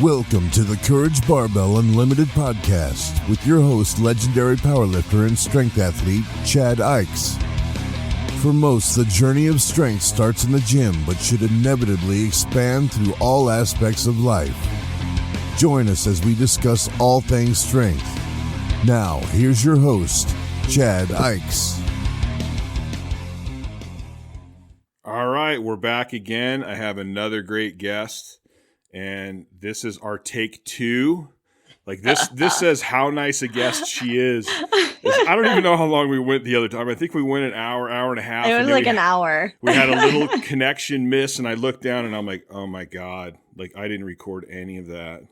Welcome to the Courage Barbell Unlimited podcast with your host, legendary powerlifter and strength athlete, Chad Ikes. For most, the journey of strength starts in the gym, but should inevitably expand through all aspects of life. Join us as we discuss all things strength. Now, here's your host, Chad Ikes. All right, we're back again. I have another great guest. And this is our take two. Like this says how nice a guest she is. I don't even know how long we went the other time. I think we went an hour and a half. It was like an hour. We had a little connection miss, and I looked down and I'm like, oh my God, like I didn't record any of that.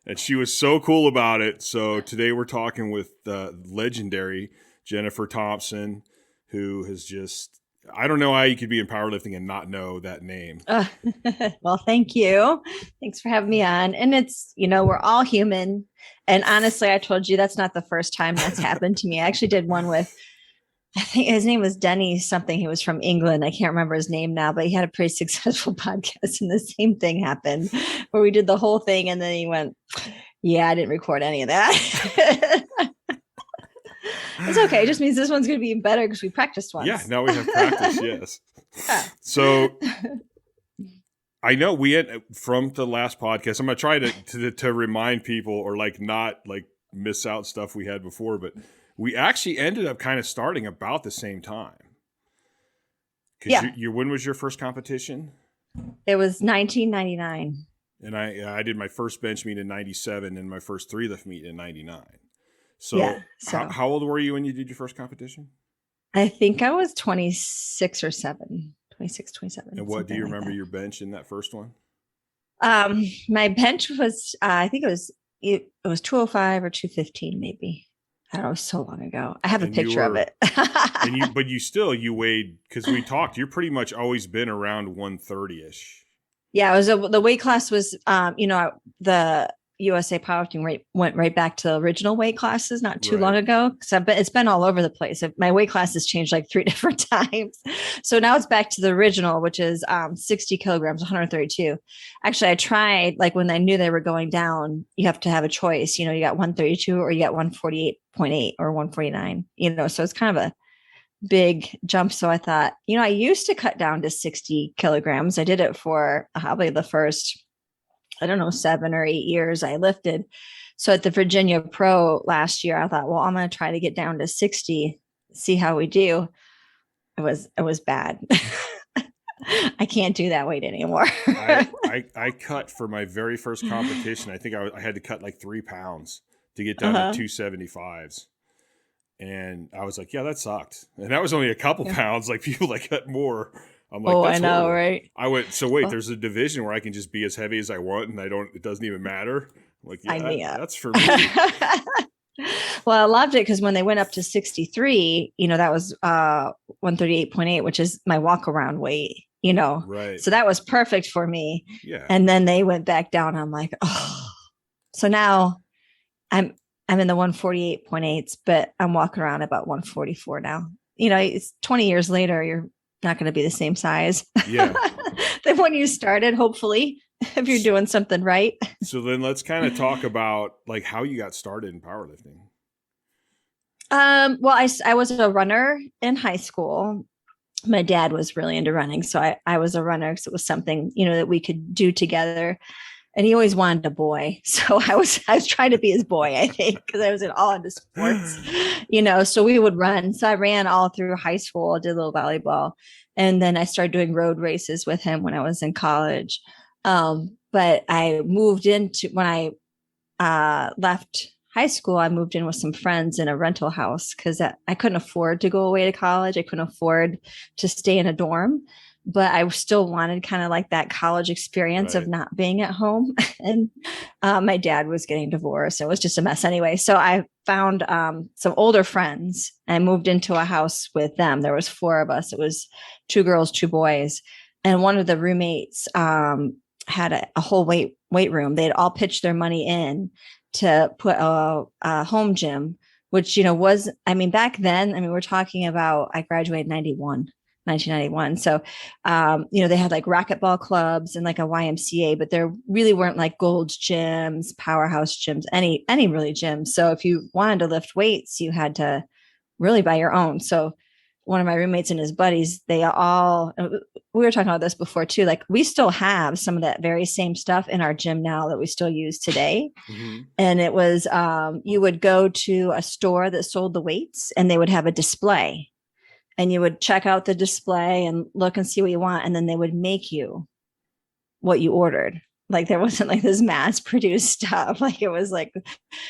And she was so cool about it. So today we're talking with legendary Jennifer Thompson, who has just, I don't know how you could be in powerlifting and not know that name. Well, thank you. Thanks for having me on. And it's, we're all human. And honestly, I told you that's not the first time that's happened to me. I actually did one with, I think his name was Denny something. He was from England. I can't remember his name now, but he had a pretty successful podcast. And the same thing happened where we did the whole thing. And then he went, yeah, I didn't record any of that. It's okay. It just means this one's going to be better because we practiced once. Yeah, now we have practice, yes. So I know we had, from the last podcast, I'm going to try to remind people or not miss out stuff we had before, but we actually ended up kind of starting about the same time. Yeah. When was your first competition? It was 1999. And I did my first bench meet in 97 and my first three lift meet in 99. So, yeah, how old were you when you did your first competition? I think I was 26 or 27. And what do you remember your bench in that first one? My bench was, I think it was 205 or 215, maybe. I don't know, it was so long ago. I have a picture of it. But you weighed, because we talked, you're pretty much always been around 130-ish. Yeah, it was the weight class was, the USA powerlifting went right back to the original weight classes not too long ago. So it's been all over the place. My weight class has changed like 3 different times. So now it's back to the original, which is 60 kilograms, 132. Actually, I tried, when I knew they were going down, you have to have a choice. You got 132 or you got 148.8 or 149, so it's kind of a big jump. So I thought, I used to cut down to 60 kilograms. I did it for probably the first 7 or 8 years I lifted. So at the Virginia Pro last year, I thought, well, I'm going to try to get down to 60, see how we do. It was bad. I can't do that weight anymore. I cut for my very first competition. I think I had to cut 3 pounds to get down to 275s. And I was like, yeah, that sucked. And that was only a couple pounds. People that cut more. I'm like, that's I know, horrible. Right? I went, so wait, there's a division where I can just be as heavy as I want and it doesn't even matter. I'm like, yeah, that's for me. Well, I loved it because when they went up to 63, that was 138.8, which is my walk around weight, Right. So that was perfect for me. Yeah. And then they went back down. I'm like, oh, so now I'm in the 148.8s, but I'm walking around about 144 now. It's 20 years later, you're not going to be the same size than when you started, hopefully, if you're doing something right. So then let's kind of talk about how you got started in powerlifting. Well, I was a runner in high school. My dad was really into running. So I was a runner because it was something, that we could do together. And he always wanted a boy. So I was trying to be his boy, I think, because I was all into sports, so we would run. So I ran all through high school, did a little volleyball. And then I started doing road races with him when I was in college. But I moved when I left high school, I moved in with some friends in a rental house because I couldn't afford to go away to college. I couldn't afford to stay in a dorm. But I still wanted kind of that college experience of not being at home. And my dad was getting divorced. It was just a mess anyway. So I found some older friends and I moved into a house with them. There was 4 of us. It was 2 girls, 2 boys. And one of the roommates had a whole weight room. They had all pitched their money in to put a home gym, which, was, back then, we're talking about, I graduated in 91. 1991. So, they had like racquetball clubs and like a YMCA, but there really weren't like Gold's gyms, powerhouse gyms, any really gyms. So if you wanted to lift weights, you had to really buy your own. So one of my roommates and his buddies, we were talking about this before too. Like we still have some of that very same stuff in our gym now that we still use today. Mm-hmm. And it was, you would go to a store that sold the weights and they would have a display. And you would check out the display and look and see what you want. And then they would make you what you ordered. Like there wasn't like this mass produced stuff. Like it was like,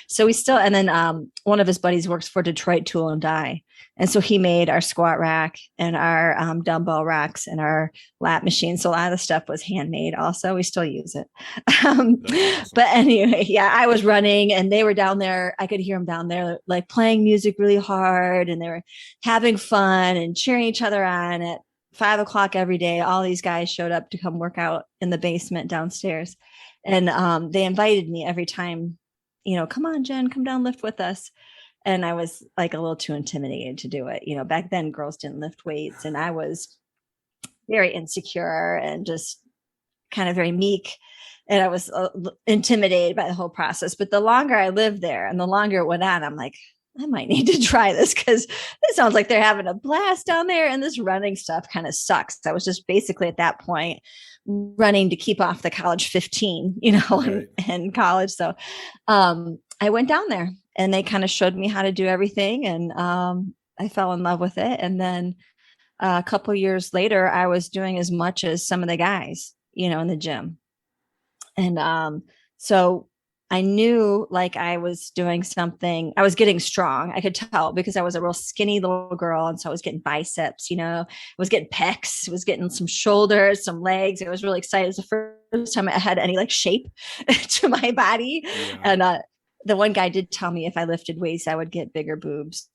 so we still, and then one of his buddies works for Detroit Tool and Die. And so he made our squat rack and our dumbbell racks and our lap machine. So a lot of the stuff was handmade also. We still use it. Awesome. But anyway, yeah, I was running and they were down there. I could hear them down there like playing music really hard and they were having fun and cheering each other on at 5 o'clock every day. All these guys showed up to come work out in the basement downstairs. And they invited me every time, come on, Jen, come down, lift with us. And I was like a little too intimidated to do it. Back then girls didn't lift weights and I was very insecure and just kind of very meek. And I was intimidated by the whole process. But the longer I lived there and the longer it went on, I'm like, I might need to try this because it sounds like they're having a blast down there. And this running stuff kind of sucks. I was just basically at that point running to keep off the college 15, right. in college. So I went down there and they kind of showed me how to do everything. And I fell in love with it. And then a couple of years later, I was doing as much as some of the guys, in the gym. And so I knew like I was doing something, I was getting strong. I could tell because I was a real skinny little girl. And so I was getting biceps, I was getting pecs, I was getting some shoulders, some legs. I was really excited. It was the first time I had any like shape to my body. Yeah. And the one guy did tell me if I lifted weights, I would get bigger boobs.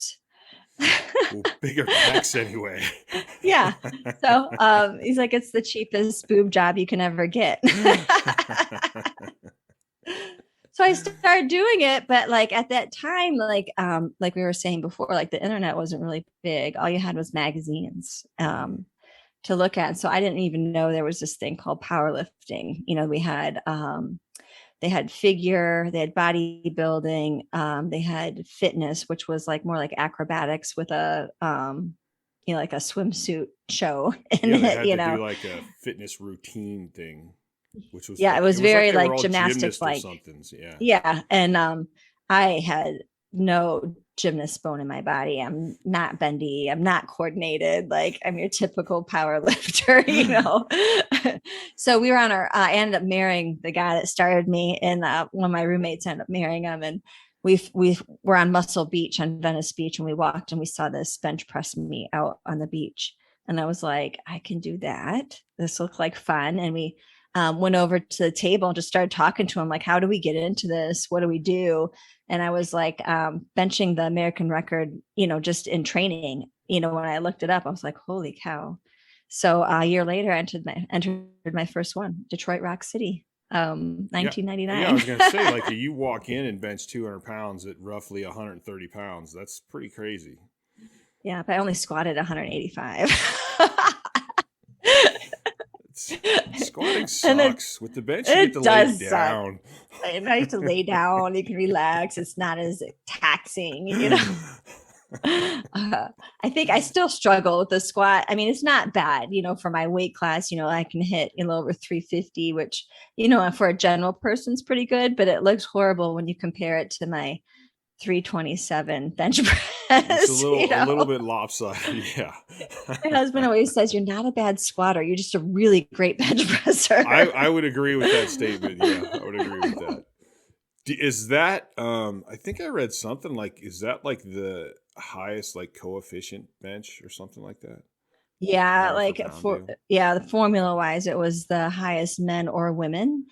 Well, bigger pecs anyway. Yeah. So he's like, it's the cheapest boob job you can ever get. So I started doing it, but like at that time, like we were saying before, like the internet wasn't really big. All you had was magazines to look at. So I didn't even know there was this thing called powerlifting. We had, they had figure, they had bodybuilding, they had fitness, which was like more like acrobatics with a, like a swimsuit show. And they had to do like a fitness routine thing. Which was it was very like gymnastics like yeah. And I had no gymnast bone in my body. I'm not bendy, I'm not coordinated, like I'm your typical power lifter. So we were on I ended up marrying the guy that started me, and one of my roommates ended up marrying him, and we were on Muscle Beach on Venice Beach, and we walked and we saw this bench press meet out on the beach, and I was like, I can do that, this looked like fun. And we went over to the table and just started talking to him, like, how do we get into this? What do we do? And I was like, benching the American record, just in training, when I looked it up, I was like, holy cow. So a year later, I entered my first one, Detroit Rock City, 1999. Yeah, I was going to say, like, you walk in and bench 200 pounds at roughly 130 pounds. That's pretty crazy. Yeah, but I only squatted 185. Squatting sucks. With the bench, you get to lay down. You have to lay down. You can relax. It's not as taxing, I think I still struggle with the squat. I mean, it's not bad, for my weight class. I can hit a little over 350, which, for a general person's pretty good. But it looks horrible when you compare it to my 327 bench press. It's a little bit lopsided. Yeah. My husband always says, you're not a bad squatter, you're just a really great bench presser. I would agree with that statement. Yeah, I would agree with that. Is that I think I read something like, is that like the highest like coefficient bench or something like that? Yeah, like the formula wise, it was the highest men or women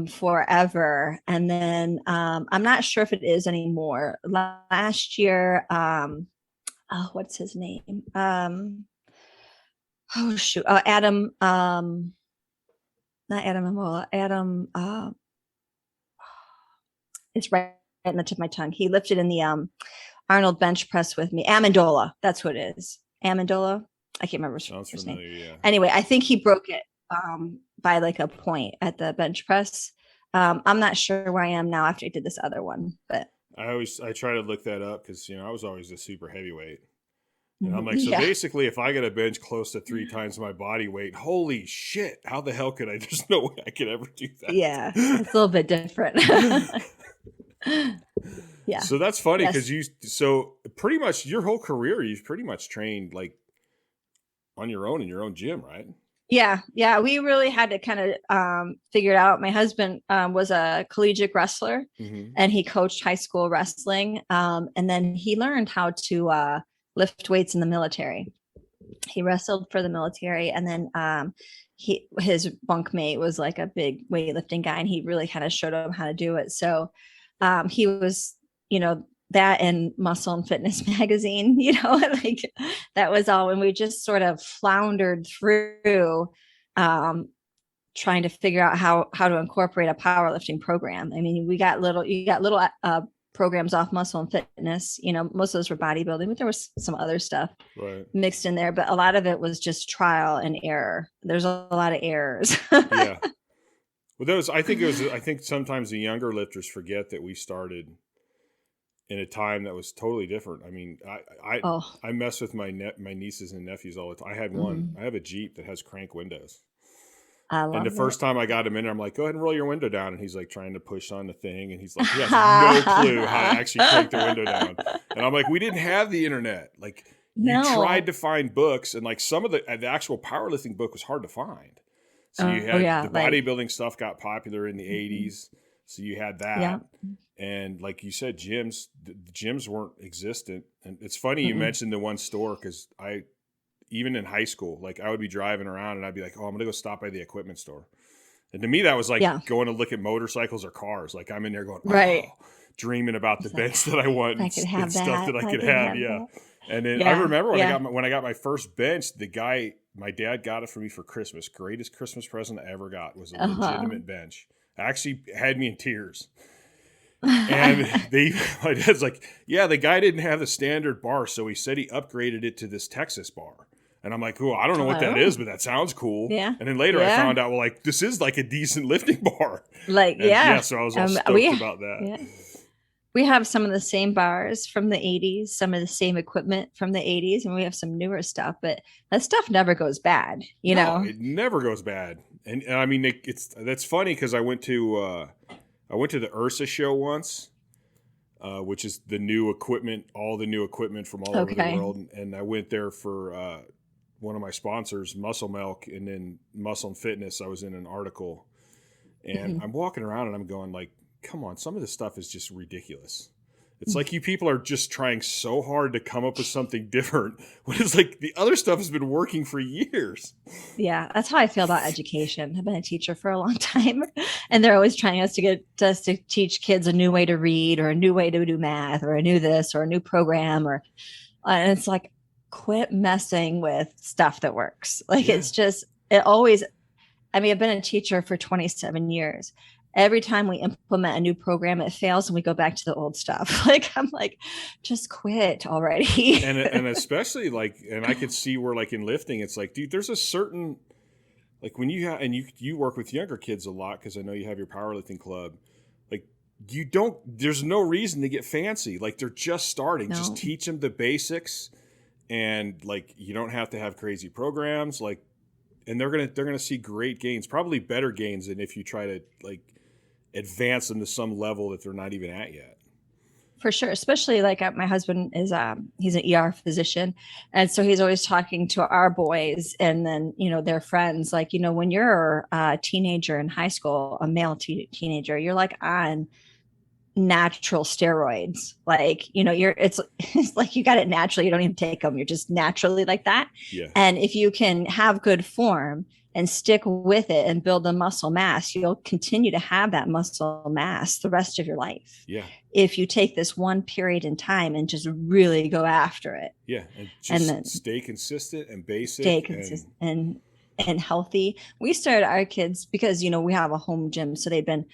forever. And then I'm not sure if it is anymore. Last year, what's his name? Adam, not Adam Amola, Adam, it's right in the tip of my tongue. He lifted in the Arnold bench press with me. Amendola, that's what it is. Amendola. I can't remember his Sounds first familiar, name. yeah. Anyway, I think he broke it by like a point at the bench press. I'm not sure where I am now after I did this other one, but I try to look that up because I was always a super heavyweight. And I'm like, so yeah. basically, if I get a bench close to 3 times my body weight, holy shit, how the hell could I? There's no way I could ever do that. Yeah, it's a little bit different. Yeah. So that's funny Yes. because so pretty much your whole career, you've pretty much trained like on your own in your own gym, right? Yeah. Yeah. We really had to kind of figure it out. My husband was a collegiate wrestler Mm-hmm. and he coached high school wrestling. And then he learned how to lift weights in the military. He wrestled for the military, and then his bunkmate was like a big weightlifting guy, and he really kind of showed him how to do it. So he was, that and Muscle and Fitness magazine, like that was all. And we just sort of floundered through trying to figure out how to incorporate a powerlifting program. I mean, you got little programs off Muscle and Fitness, most of those were bodybuilding, but there was some other stuff mixed in there, but a lot of it was just trial and error. There's a lot of errors. Yeah. Well, I think sometimes the younger lifters forget that we started in a time that was totally different. I mean, I mess with my nieces and nephews all the time. I had one. I have a Jeep that has crank windows. And the first time I got him in there, I'm like, go ahead and roll your window down. And he's like trying to push on the thing. And he's like, he has no clue how to actually crank the window down. And I'm like, we didn't have the internet. Like, you tried to find books. And like some of the actual powerlifting book was hard to find. So you had the bodybuilding stuff got popular in the 80s. So you had that. Yeah. And like you said, the gyms weren't existent. And it's funny you mentioned the one store because even in high school, like I would be driving around and I'd be like, oh, I'm going to go stop by the equipment store. And to me, that was like going to look at motorcycles or cars. Like I'm in there going, dreaming about the bench that I want and stuff that I could have. Yeah. And then I remember when I got my first bench, my dad got it for me for Christmas. Greatest Christmas present I ever got was a legitimate bench. Actually had me in tears. And my dad's like, yeah, the guy didn't have the standard bar. So he said he upgraded it to this Texas bar. And I'm like, cool, I don't know what that is, but that sounds cool. Yeah. And then later I found out, well, like, this is like a decent lifting bar. Like, so I was all stoked about that. Yeah. We have some of the same bars from the 80s, some of the same equipment from the 80s, and we have some newer stuff, but that stuff never goes bad, know? It never goes bad. And I mean, that's funny because I went to the URSA show once, which is the new equipment, all the new equipment from all over the world. And I went there for one of my sponsors, Muscle Milk, and then Muscle and Fitness. I was in an article, and I'm walking around and I'm going like, come on, some of this stuff is just ridiculous. It's like you people are just trying so hard to come up with something different when it's like the other stuff has been working for years. Yeah, that's how I feel about education. I've been a teacher for a long time, and they're always trying to get us to teach kids a new way to read or a new way to do math or a new this or a new program and it's like, quit messing with stuff that works. Like it's just, I've been a teacher for 27 years. Every time we implement a new program, it fails and we go back to the old stuff. Like, I'm like, just quit already. and especially like, and I could see where like in lifting, it's like, dude, there's a certain, like when you work with younger kids a lot, cause I know you have your powerlifting club, like there's no reason to get fancy. Like they're just starting, just teach them the basics. And like, you don't have to have crazy programs, like, and they're going to see great gains, probably better gains than if you try to like advance them to some level that they're not even at yet. For sure. Especially like my husband is, he's an ER physician. And so he's always talking to our boys and then, their friends, like, when you're a teenager in high school, a male teenager, you're like on natural steroids. Like, it's like you got it naturally. You don't even take them. You're just naturally like that. Yeah. And if you can have good form and stick with it and build the muscle mass, you'll continue to have that muscle mass the rest of your life. Yeah. If you take this one period in time and just really go after it. Yeah. And then stay consistent and basic. Stay consistent and healthy. We started our kids because, we have a home gym. So they've been,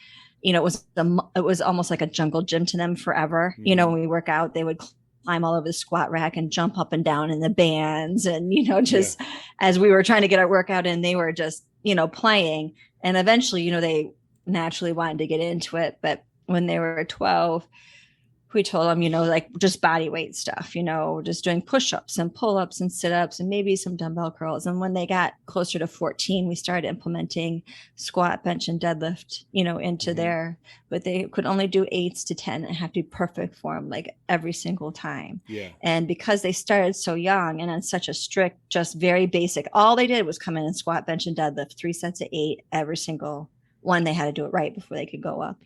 it was almost like a jungle gym to them forever. Mm-hmm. When we work out, they would climb all over the squat rack and jump up and down in the bands. And, just as we were trying to get our workout in, they were just, playing. And eventually, they naturally wanted to get into it. But when they were 12, we told them, like just body weight stuff, just doing push-ups and pull-ups and sit-ups and maybe some dumbbell curls. And when they got closer to 14, we started implementing squat, bench, and deadlift, into there, but they could only do 8s to 10 and have to be perfect for them like every single time. Yeah. And because they started so young and on such a strict, just very basic, all they did was come in and squat, bench, and deadlift 3 sets of 8 every single one. They had to do it right before they could go up,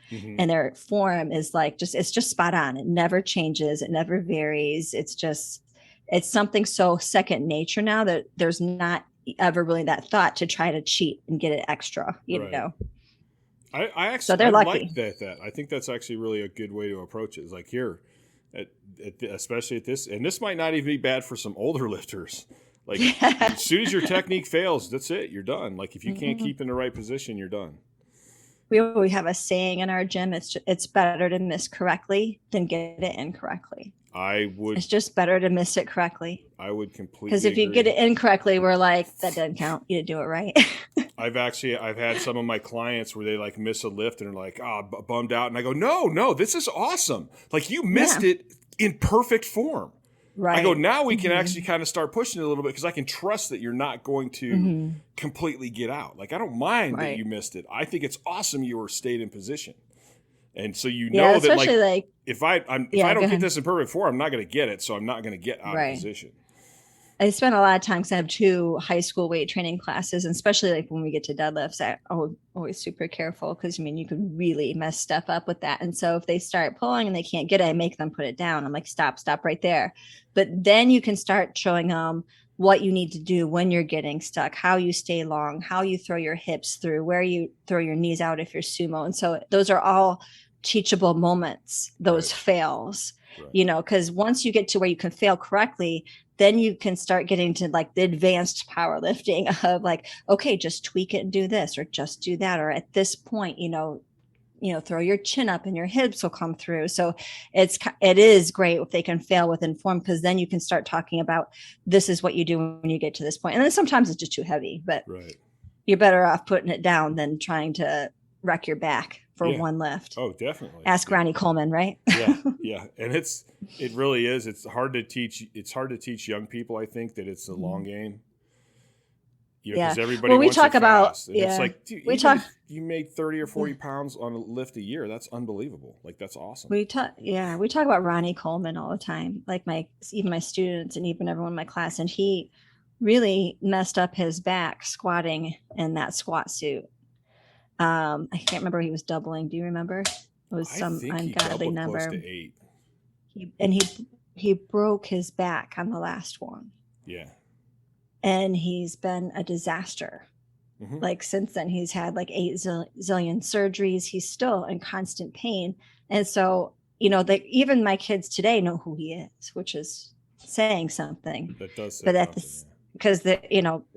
and their form is like, it's just spot on. It never changes. It never varies. It's something so second nature now that there's not ever really that thought to try to cheat and get it extra, you know? I actually, so they're lucky. like that. I think that's actually really a good way to approach it. It's like here, especially at this, and this might not even be bad for some older lifters. Like as soon as your technique fails, that's it. You're done. Like if you can't keep in the right position, you're done. We have a saying in our gym. It's better to miss correctly than get it incorrectly. It's just better to miss it correctly. I would completely because if you get it incorrectly, we're like, that doesn't count. You didn't do it right. I've had some of my clients where they like miss a lift and are like, bummed out. And I go, no, this is awesome. Like you missed it in perfect form. Right. I go, now we can actually kind of start pushing it a little bit because I can trust that you're not going to completely get out. Like, I don't mind that you missed it. I think it's awesome you were stayed in position. And so know that like if I don't get this in perfect form, I'm not going to get it. So I'm not going to get out of position. I spent a lot of time because I have 2 high school weight training classes, and especially like when we get to deadlifts, I'm always super careful because you could really mess stuff up with that. And so if they start pulling and they can't get it, I make them put it down. I'm like, stop right there. But then you can start showing them what you need to do when you're getting stuck, how you stay long, how you throw your hips through, where you throw your knees out if you're sumo. And so those are all teachable moments, those fails, because once you get to where you can fail correctly, then you can start getting to like the advanced powerlifting of like, okay, just tweak it and do this, or just do that. Or at this point, throw your chin up and your hips will come through. So it is great if they can fail with informed, because then you can start talking about this is what you do when you get to this point. And then sometimes it's just too heavy, but you're better off putting it down than trying to wreck your back for one lift. Oh, definitely. Ask Ronnie Coleman, right? Yeah. And it really is. It's hard to teach young people, I think, that it's a long game. Because everybody wants it fast. And it's like, dude, you made 30 or 40 pounds on a lift a year. That's unbelievable. Like, that's awesome. We talk about Ronnie Coleman all the time. Like even my students and even everyone in my class. And he really messed up his back squatting in that squat suit. I can't remember. He was doubling. Do you remember? It was some ungodly number. Close to 8. He broke his back on the last one. Yeah. And he's been a disaster. Like since then, he's had like 8 zillion surgeries. He's still in constant pain. And so, even my kids today know who he is, which is saying something. That does say something. Because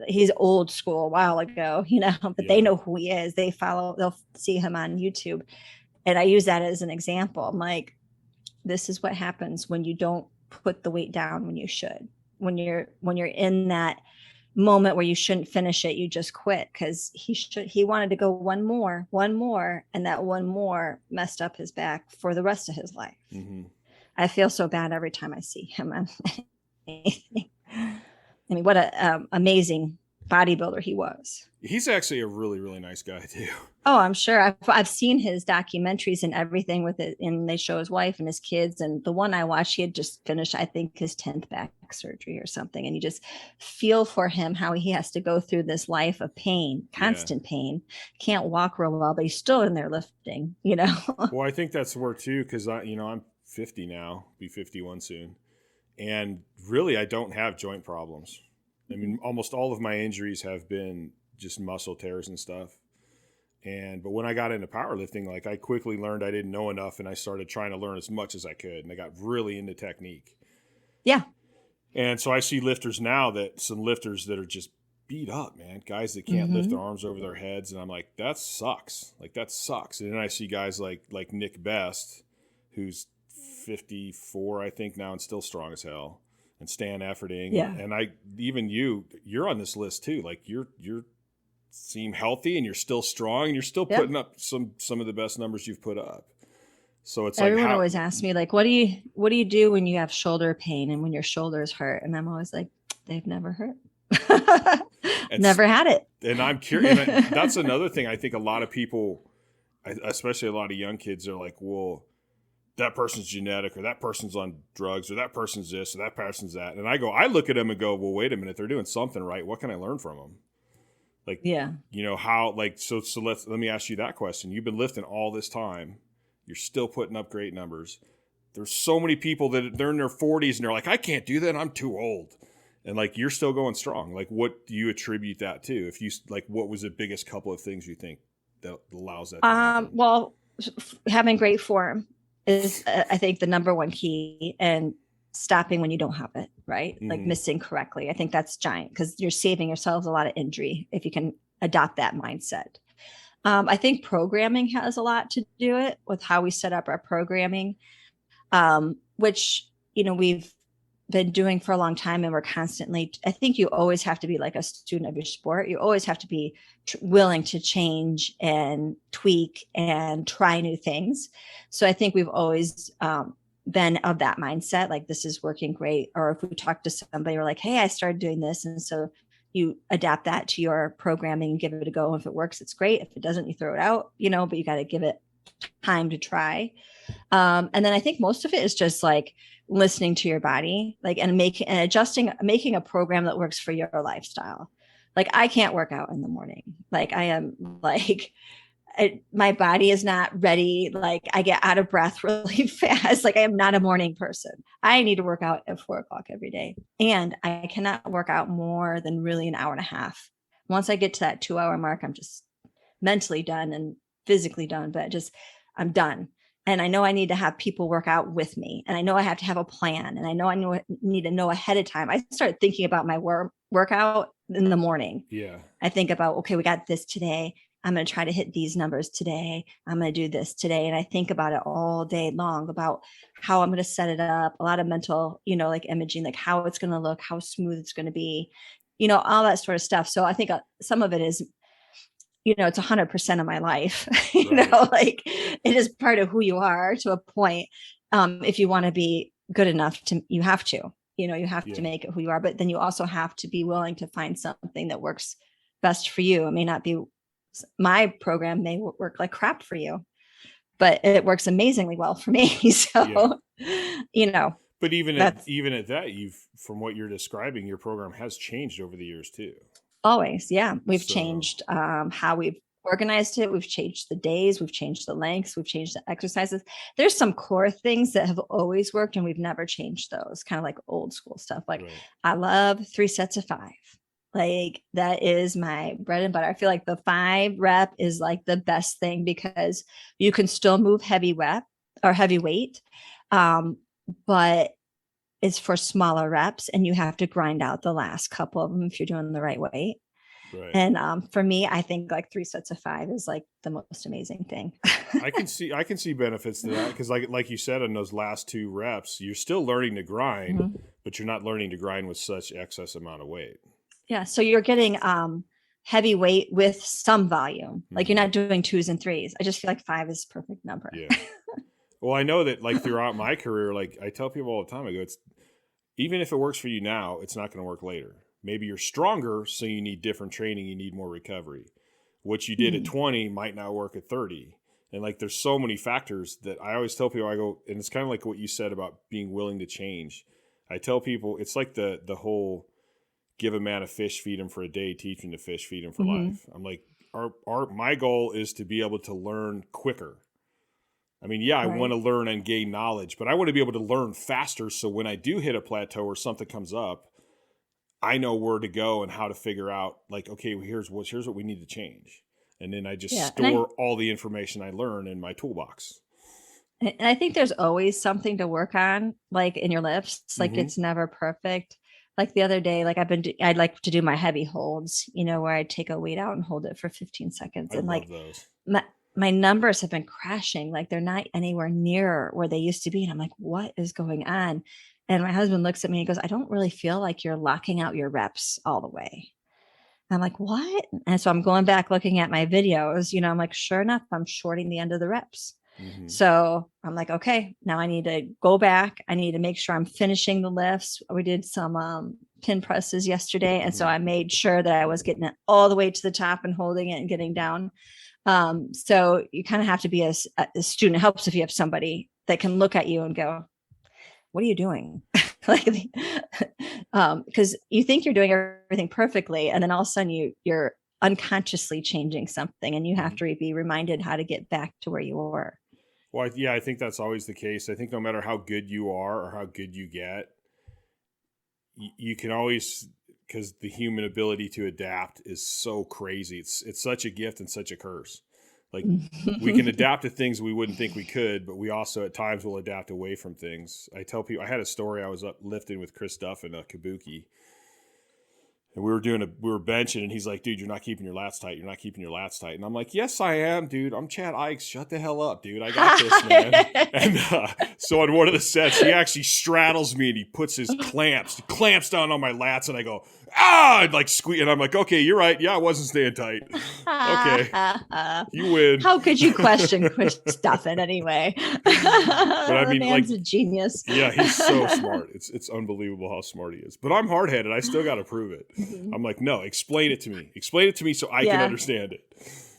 he's old school a while ago, but they know who he is. They'll see him on YouTube. And I use that as an example. I'm like, this is what happens when you don't put the weight down when you should. When you're in that moment where you shouldn't finish it, you just quit, because he wanted to go one more, and that one more messed up his back for the rest of his life. I feel so bad every time I see him on anything. I mean, what a amazing bodybuilder he was. He's actually a really, really nice guy too. Oh, I'm sure. I've seen his documentaries and everything with it, and they show his wife and his kids. And the one I watched, he had just finished, I think, his 10th back surgery or something. And you just feel for him, how he has to go through this life of pain, constant pain. Can't walk real well, but he's still in there lifting, Well, I think that's where too, because I'm 50 now, be 51 soon. And really, I don't have joint problems. I mean, almost all of my injuries have been just muscle tears and stuff. But when I got into powerlifting, like I quickly learned I didn't know enough, and I started trying to learn as much as I could. And I got really into technique. Yeah. And so I see some lifters that are just beat up, man. Guys that can't lift their arms over their heads. And I'm like, that sucks. And then I see guys like Nick Best, who's 54, I think now, and still strong as hell and stand efforting. Yeah. And you're on this list too. Like you're seem healthy and you're still strong and you're still putting up some of the best numbers you've put up. So it's everyone always asks me like, what do you do when you have shoulder pain and when your shoulders hurt? And I'm always like, they've never hurt. Never had it. And I'm curious. And that's another thing. I think a lot of people, especially a lot of young kids, are like, well, that person's genetic, or that person's on drugs, or that person's this, or that person's that. And I look at them and go, well, wait a minute, they're doing something right. What can I learn from them? Like, how, like, so let me ask you that question. You've been lifting all this time. You're still putting up great numbers. There's so many people that they're in their 40s and they're like, I can't do that. I'm too old. And like, you're still going strong. Like, what do you attribute that to? If you like, what was the biggest couple of things you think that allows that to happen? Well, having great form is, I think, the number one key, and stopping when you don't have it, right? Mm-hmm. Like missing correctly. I think that's giant, because you're saving yourselves a lot of injury if you can adopt that mindset. I think programming has a lot to do it with how we set up our programming, which, we've been doing for a long time, and we're constantly, I think you always have to be like a student of your sport. You always have to be willing to change and tweak and try new things. So I think we've always been of that mindset, like this is working great. Or if we talk to somebody, we're like, hey, I started doing this. And so you adapt that to your programming and give it a go. If it works, it's great. If it doesn't, you throw it out, but you got to give it time to try. And then I think most of it is just like listening to your body, like, and making a program that works for your lifestyle. Like, I can't work out in the morning. Like, I am like, my body is not ready. Like, I get out of breath really fast. Like, I am not a morning person. I need to work out at 4:00 every day. And I cannot work out more than really an hour and a half. Once I get to that 2-hour mark, I'm just mentally done and physically done, but I'm done. And I know I need to have people work out with me. And I know I have to have a plan. And I know need to know ahead of time. I started thinking about my workout in the morning. Yeah. I think about, okay, we got this today. I'm going to try to hit these numbers today. I'm going to do this today. And I think about it all day long, about how I'm going to set it up. A lot of mental, like imaging, like how it's going to look, how smooth it's going to be, all that sort of stuff. So I think some of it is, it's 100% of my life, like it is part of who you are to a point. If you want to be good enough you have to, to make it who you are, but then you also have to be willing to find something that works best for you. It may not be, my program may work like crap for you, but it works amazingly well for me. So, but even at that, from what you're describing, your program has changed over the years too. Always. Yeah. We've changed how we've organized it. We've changed the days. We've changed the lengths. We've changed the exercises. There's some core things that have always worked, and we've never changed those, kind of like old school stuff. Like, right. I love 3 sets of 5. Like, that is my bread and butter. I feel like the 5 rep is like the best thing, because you can still move heavy weight. But it's for smaller reps, and you have to grind out the last couple of them if you're doing the right weight. Right. And for me, I think like 3 sets of 5 is like the most amazing thing. I can see benefits to that, because like you said, in those last 2 reps, you're still learning to grind, mm-hmm. but you're not learning to grind with such excess amount of weight. Yeah. So you're getting heavy weight with some volume. Mm-hmm. Like, you're not doing 2s and 3s. I just feel like 5 is a perfect number. Yeah. Well, I know that, like, throughout my career, like, I tell people all the time, I go, even if it works for you now, it's not going to work later. Maybe you're stronger, so you need different training, you need more recovery. What you did at 20 might not work at 30. And, like, there's so many factors that I always tell people, I go, and it's kind of like what you said about being willing to change. I tell people, it's like the whole give a man a fish, feed him for a day, teach him to fish, feed him for life. I'm like, my goal is to be able to learn quicker. I mean, yeah, I want to learn and gain knowledge, but I want to be able to learn faster. So when I do hit a plateau or something comes up, I know where to go and how to figure out, like, okay, well, here's what we need to change. And then I just store all the information I learn in my toolbox. And I think there's always something to work on, like in your lifts. Like, it's never perfect. Like the other day, like I'd like to do my heavy holds, where I take a weight out and hold it for 15 seconds. And like, those. my numbers have been crashing. Like they're not anywhere near where they used to be. And I'm like, what is going on? And my husband looks at me and goes, I don't really feel like you're locking out your reps all the way. I'm like, what? And so I'm going back looking at my videos, I'm like, sure enough, I'm shorting the end of the reps. Mm-hmm. So I'm like, okay, now I need to go back. I need to make sure I'm finishing the lifts. We did some pin presses yesterday. And so I made sure that I was getting it all the way to the top and holding it and getting down. So you kind of have to be a student. It helps if you have somebody that can look at you and go, what are you doing? Like, because you think you're doing everything perfectly, and then all of a sudden you're unconsciously changing something, and you have to be reminded how to get back to where you were. Well, yeah, I think that's always the case. I think no matter how good you are or how good you get, you can always, because the human ability to adapt is so crazy. It's such a gift and such a curse. Like we can adapt to things we wouldn't think we could, but we also at times will adapt away from things. I tell people, I had a story. I was up lifting with Chris Duff and Kabuki, and we were benching, and he's like, dude, you're not keeping your lats tight. You're not keeping your lats tight. And I'm like, yes, I am, dude. I'm Chad Ikes. Shut the hell up, dude. I got this, man. And so on one of the sets, he actually straddles me and he puts his clamps down on my lats, and I go, I'd like squeeze. And I'm like, okay, you're right. Yeah, I wasn't staying tight. Okay. You win. How could you question Chris Duffin anyway? But I mean, the man's a genius. Yeah, he's so smart. It's unbelievable how smart he is. But I'm hard-headed. I still got to prove it. Mm-hmm. I'm like, no, explain it to me. Explain it to me so I can understand it.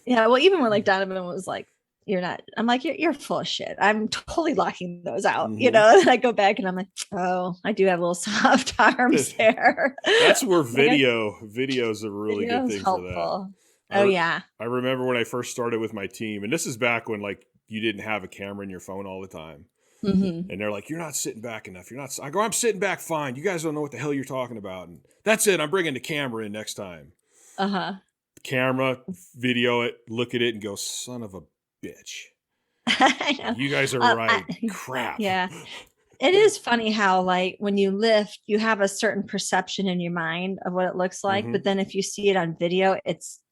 Yeah, well, even when like Donovan was like, you're not, I'm like, you're full of shit. I'm totally locking those out, Mm-hmm. And I go back and I'm like, oh, I do have little soft arms there. That's where video's a really good thing helpful. For that. Oh yeah. I remember when I first started with my team, and this is back when like you didn't have a camera in your phone all the time. Mm-hmm. And they're like, you're not sitting back enough. You're not. I go, I'm sitting back fine. You guys don't know what the hell you're talking about. And that's it. I'm bringing the camera in next time. Uh-huh. Camera, video it, look at it, and go, son of a bitch. You guys are right. Crap. Yeah. It is funny how like when you lift, you have a certain perception in your mind of what it looks like. Mm-hmm. But then if you see it on video,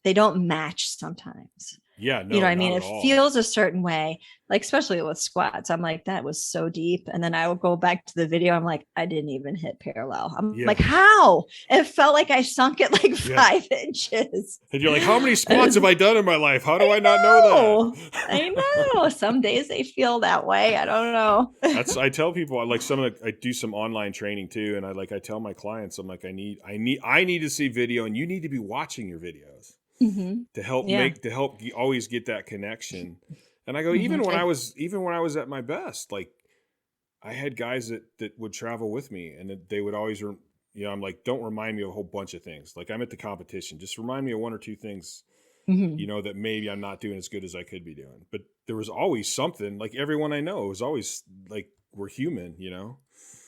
they don't match sometimes. Yeah, no, you know what I mean? It feels a certain way, like especially with squats. I'm like, that was so deep. And then I will go back to the video. I'm like, I didn't even hit parallel. I'm like, how? It felt like I sunk it like 5 inches. And you're like, how many squats have I done in my life? How do I not know that? I know. Some days they feel that way. I don't know. I tell people, I do some online training too, and I tell my clients, I'm like, I need to see video, and you need to be watching your videos. Mm-hmm. to help always get that connection. And I go, even when I was at my best, like I had guys that would travel with me, and they would always, I'm like, don't remind me of a whole bunch of things. Like I'm at the competition, just remind me of 1 or 2 things, that maybe I'm not doing as good as I could be doing. But there was always something. Like everyone I know, it was always like, we're human,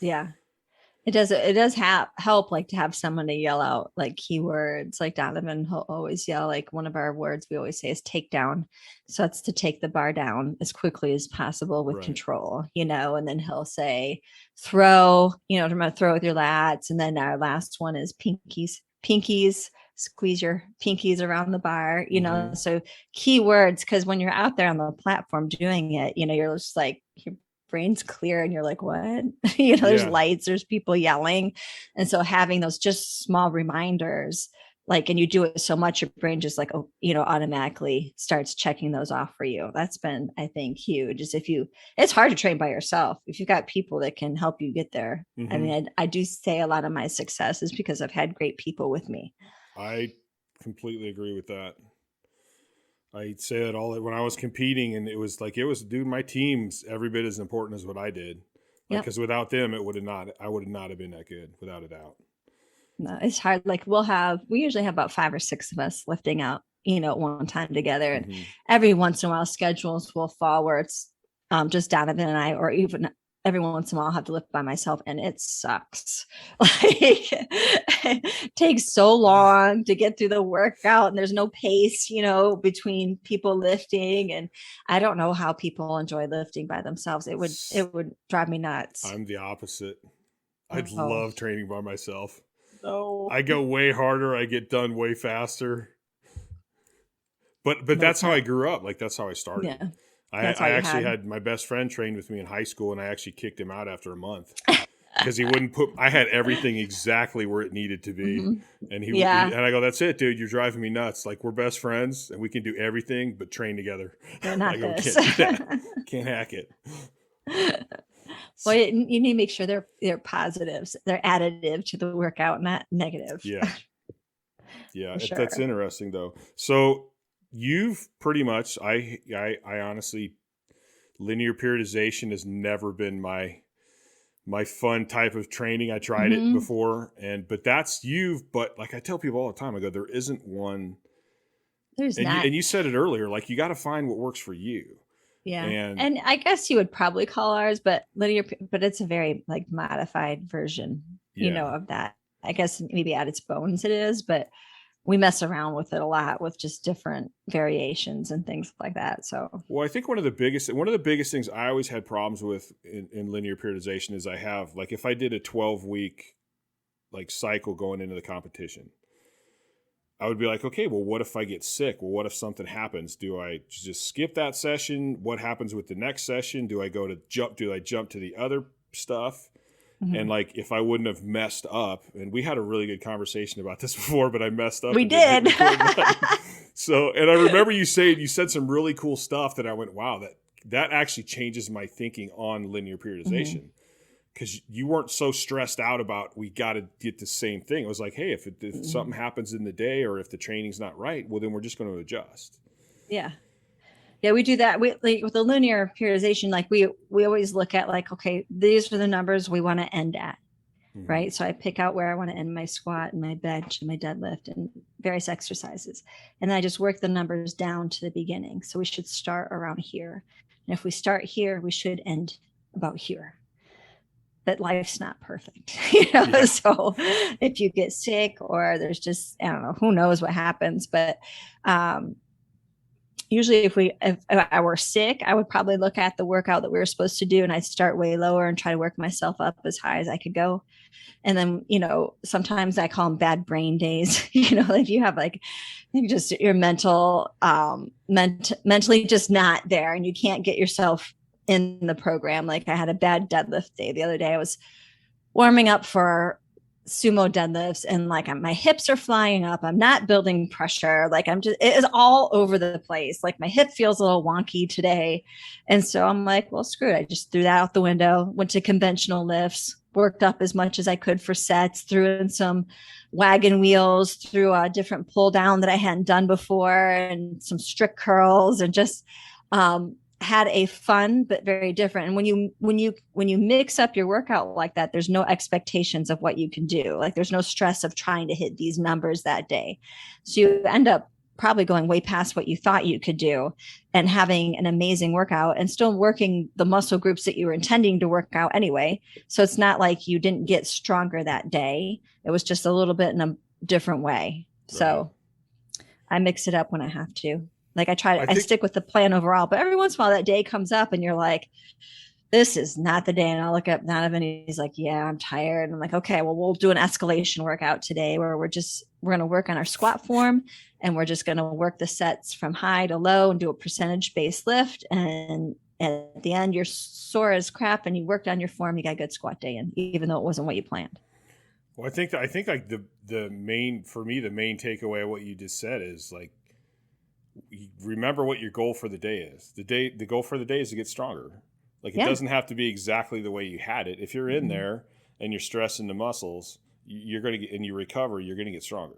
Yeah. It does help like to have someone to yell out like keywords. Like Donovan will always yell, like one of our words we always say is take down. So it's to take the bar down as quickly as possible with control, and then he'll say throw, throw with your lats. And then our last one is pinkies, squeeze your pinkies around the bar, so keywords. Cause when you're out there on the platform doing it, you're just like, your brain's clear and you're like, what? There's lights, there's people yelling. And so having those just small reminders, like, and you do it so much, your brain just like, automatically starts checking those off for you. That's been, I think, huge. Is it's hard to train by yourself. If you've got people that can help you get there. Mm-hmm. I mean, I do say a lot of my success is because I've had great people with me. I completely agree with that. I say that all when I was competing, and it was, dude, my team's every bit as important as what I did. Because without them, I would not have been that good, without a doubt. No, it's hard. Like we usually have about 5 or 6 of us lifting out, at one time together. And every once in a while schedules will fall where it's just Donovan and I, or even every once in a while I'll have to lift by myself, and it sucks. Like it takes so long to get through the workout, and there's no pace, between people lifting. And I don't know how people enjoy lifting by themselves. It would drive me nuts. I'm the opposite. I'd love training by myself. No. I go way harder. I get done way faster. But that's how I grew up. Like, that's how I started. Yeah. I That's all you actually had. had my best friend trained with me in high school, and I actually kicked him out after a month because he wouldn't put. I had everything exactly where it needed to be, Mhm. and Yeah. and I go, "That's it, dude. You're driving me nuts. Like, we're best friends, and we can do everything, but train together." But I not go, this. "Can't do that. Can't hack it." Well, you need to make sure they're positives. They're additive to the workout, not negative. Yeah, yeah. For That's sure. interesting, though. So you've pretty much. I honestly, linear periodization has never been my fun type of training. I tried it Mhm. before, but that's but like I tell people all the time, I go, there isn't one. There's And not. you said it earlier, like, you got to find what works for you. Yeah. And And I guess you would probably call ours, but but it's a very like modified version, yeah, of that. I guess maybe at its bones it is, but we mess around with it a lot with just different variations and things like that. So, well, I think one of the biggest things I always had problems with in linear periodization is I have, like, if I did a 12-week like cycle going into the competition, I would be like, okay, well, what if I get sick? Well, what if something happens? Do I just skip that session? What happens with the next session? Do I jump to the other stuff? And, mhm. like, if I wouldn't have messed up, and we had a really good conversation about this before, but I messed up We and didn't hit did. record button. So, and I remember you said some really cool stuff that I went, wow, that actually changes my thinking on linear Mhm. periodization. Because you weren't so stressed out about, we got to get the same thing. It was like, hey, if something Mhm. happens in the day, or if the training's not right, well, then we're just going to adjust. Yeah. Yeah, we do that. We like with the linear periodization, like we always look at like, okay, these are the numbers we want to end at. Mm-hmm. Right. So I pick out where I want to end my squat and my bench and my deadlift and various exercises. And then I just work the numbers down to the beginning. So we should start around here. And if we start here, we should end about here. But life's not perfect, Yeah. So if you get sick or there's just, I don't know, who knows what happens. But usually if I were sick, I would probably look at the workout that we were supposed to do and I'd start way lower and try to work myself up as high as I could go. And then, sometimes I call them bad brain days. If you have like just your mentally just not there and you can't get yourself in the program. Like I had a bad deadlift day the other day. I was warming up for sumo deadlifts and like my hips are flying up. I'm not building pressure. Like it is all over the place. Like my hip feels a little wonky today. And so I'm like, well, screw it. I just threw that out the window, went to conventional lifts, worked up as much as I could for sets, threw in some wagon wheels, threw a different pull down that I hadn't done before and some strict curls and just, had a fun but very different. And when you mix up your workout like that, there's no expectations of what you can do. Like there's no stress of trying to hit these numbers that day. So you end up probably going way past what you thought you could do and having an amazing workout and still working the muscle groups that you were intending to work out anyway. So it's not like you didn't get stronger that day. It was just a little bit in a different way. So I mix it up when I have to. Like I stick with the plan overall, but every once in a while that day comes up and you're like, this is not the day. And I'll look up Donovan and he's like, yeah, I'm tired. And I'm like, okay, well, we'll do an escalation workout today where we're going to work on our squat form and we're just going to work the sets from high to low and do a percentage based lift. And at the end, you're sore as crap and you worked on your form. You got a good squat day in, even though it wasn't what you planned. Well, I think like the main takeaway of what you just said is, like, remember what your goal for the day is. The goal for the day is to get stronger. Like, it doesn't have to be exactly the way you had it. If you're in there and you're stressing the muscles, you're going to get, and you recover, you're going to get stronger.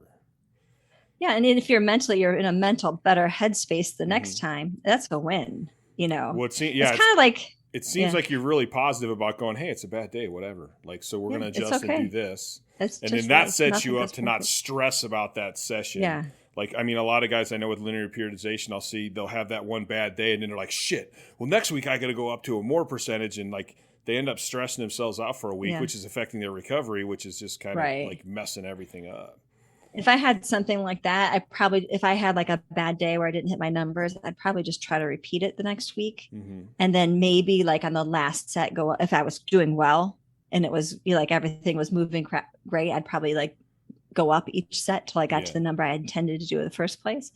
Yeah. And if you're in a mental better headspace the next time, that's a win, Well, it's kind of like, it seems like you're really positive about going, hey, it's a bad day, whatever. Like, so we're going to adjust and do this. And then that sets you up to not stress about that session. Yeah. Like, I mean, a lot of guys I know with linear periodization, they'll have that one bad day and then they're like, shit, well, next week I got to go up to a more percentage. And like, they end up stressing themselves out for a week, which is affecting their recovery, which is just kind of like messing everything up. If I had something like that, if I had like a bad day where I didn't hit my numbers, I'd probably just try to repeat it the next week. Mm-hmm. And then maybe like on the last set if I was doing well and it was like everything was moving great, I'd probably like go up each set till I got to the number I intended to do in the first place.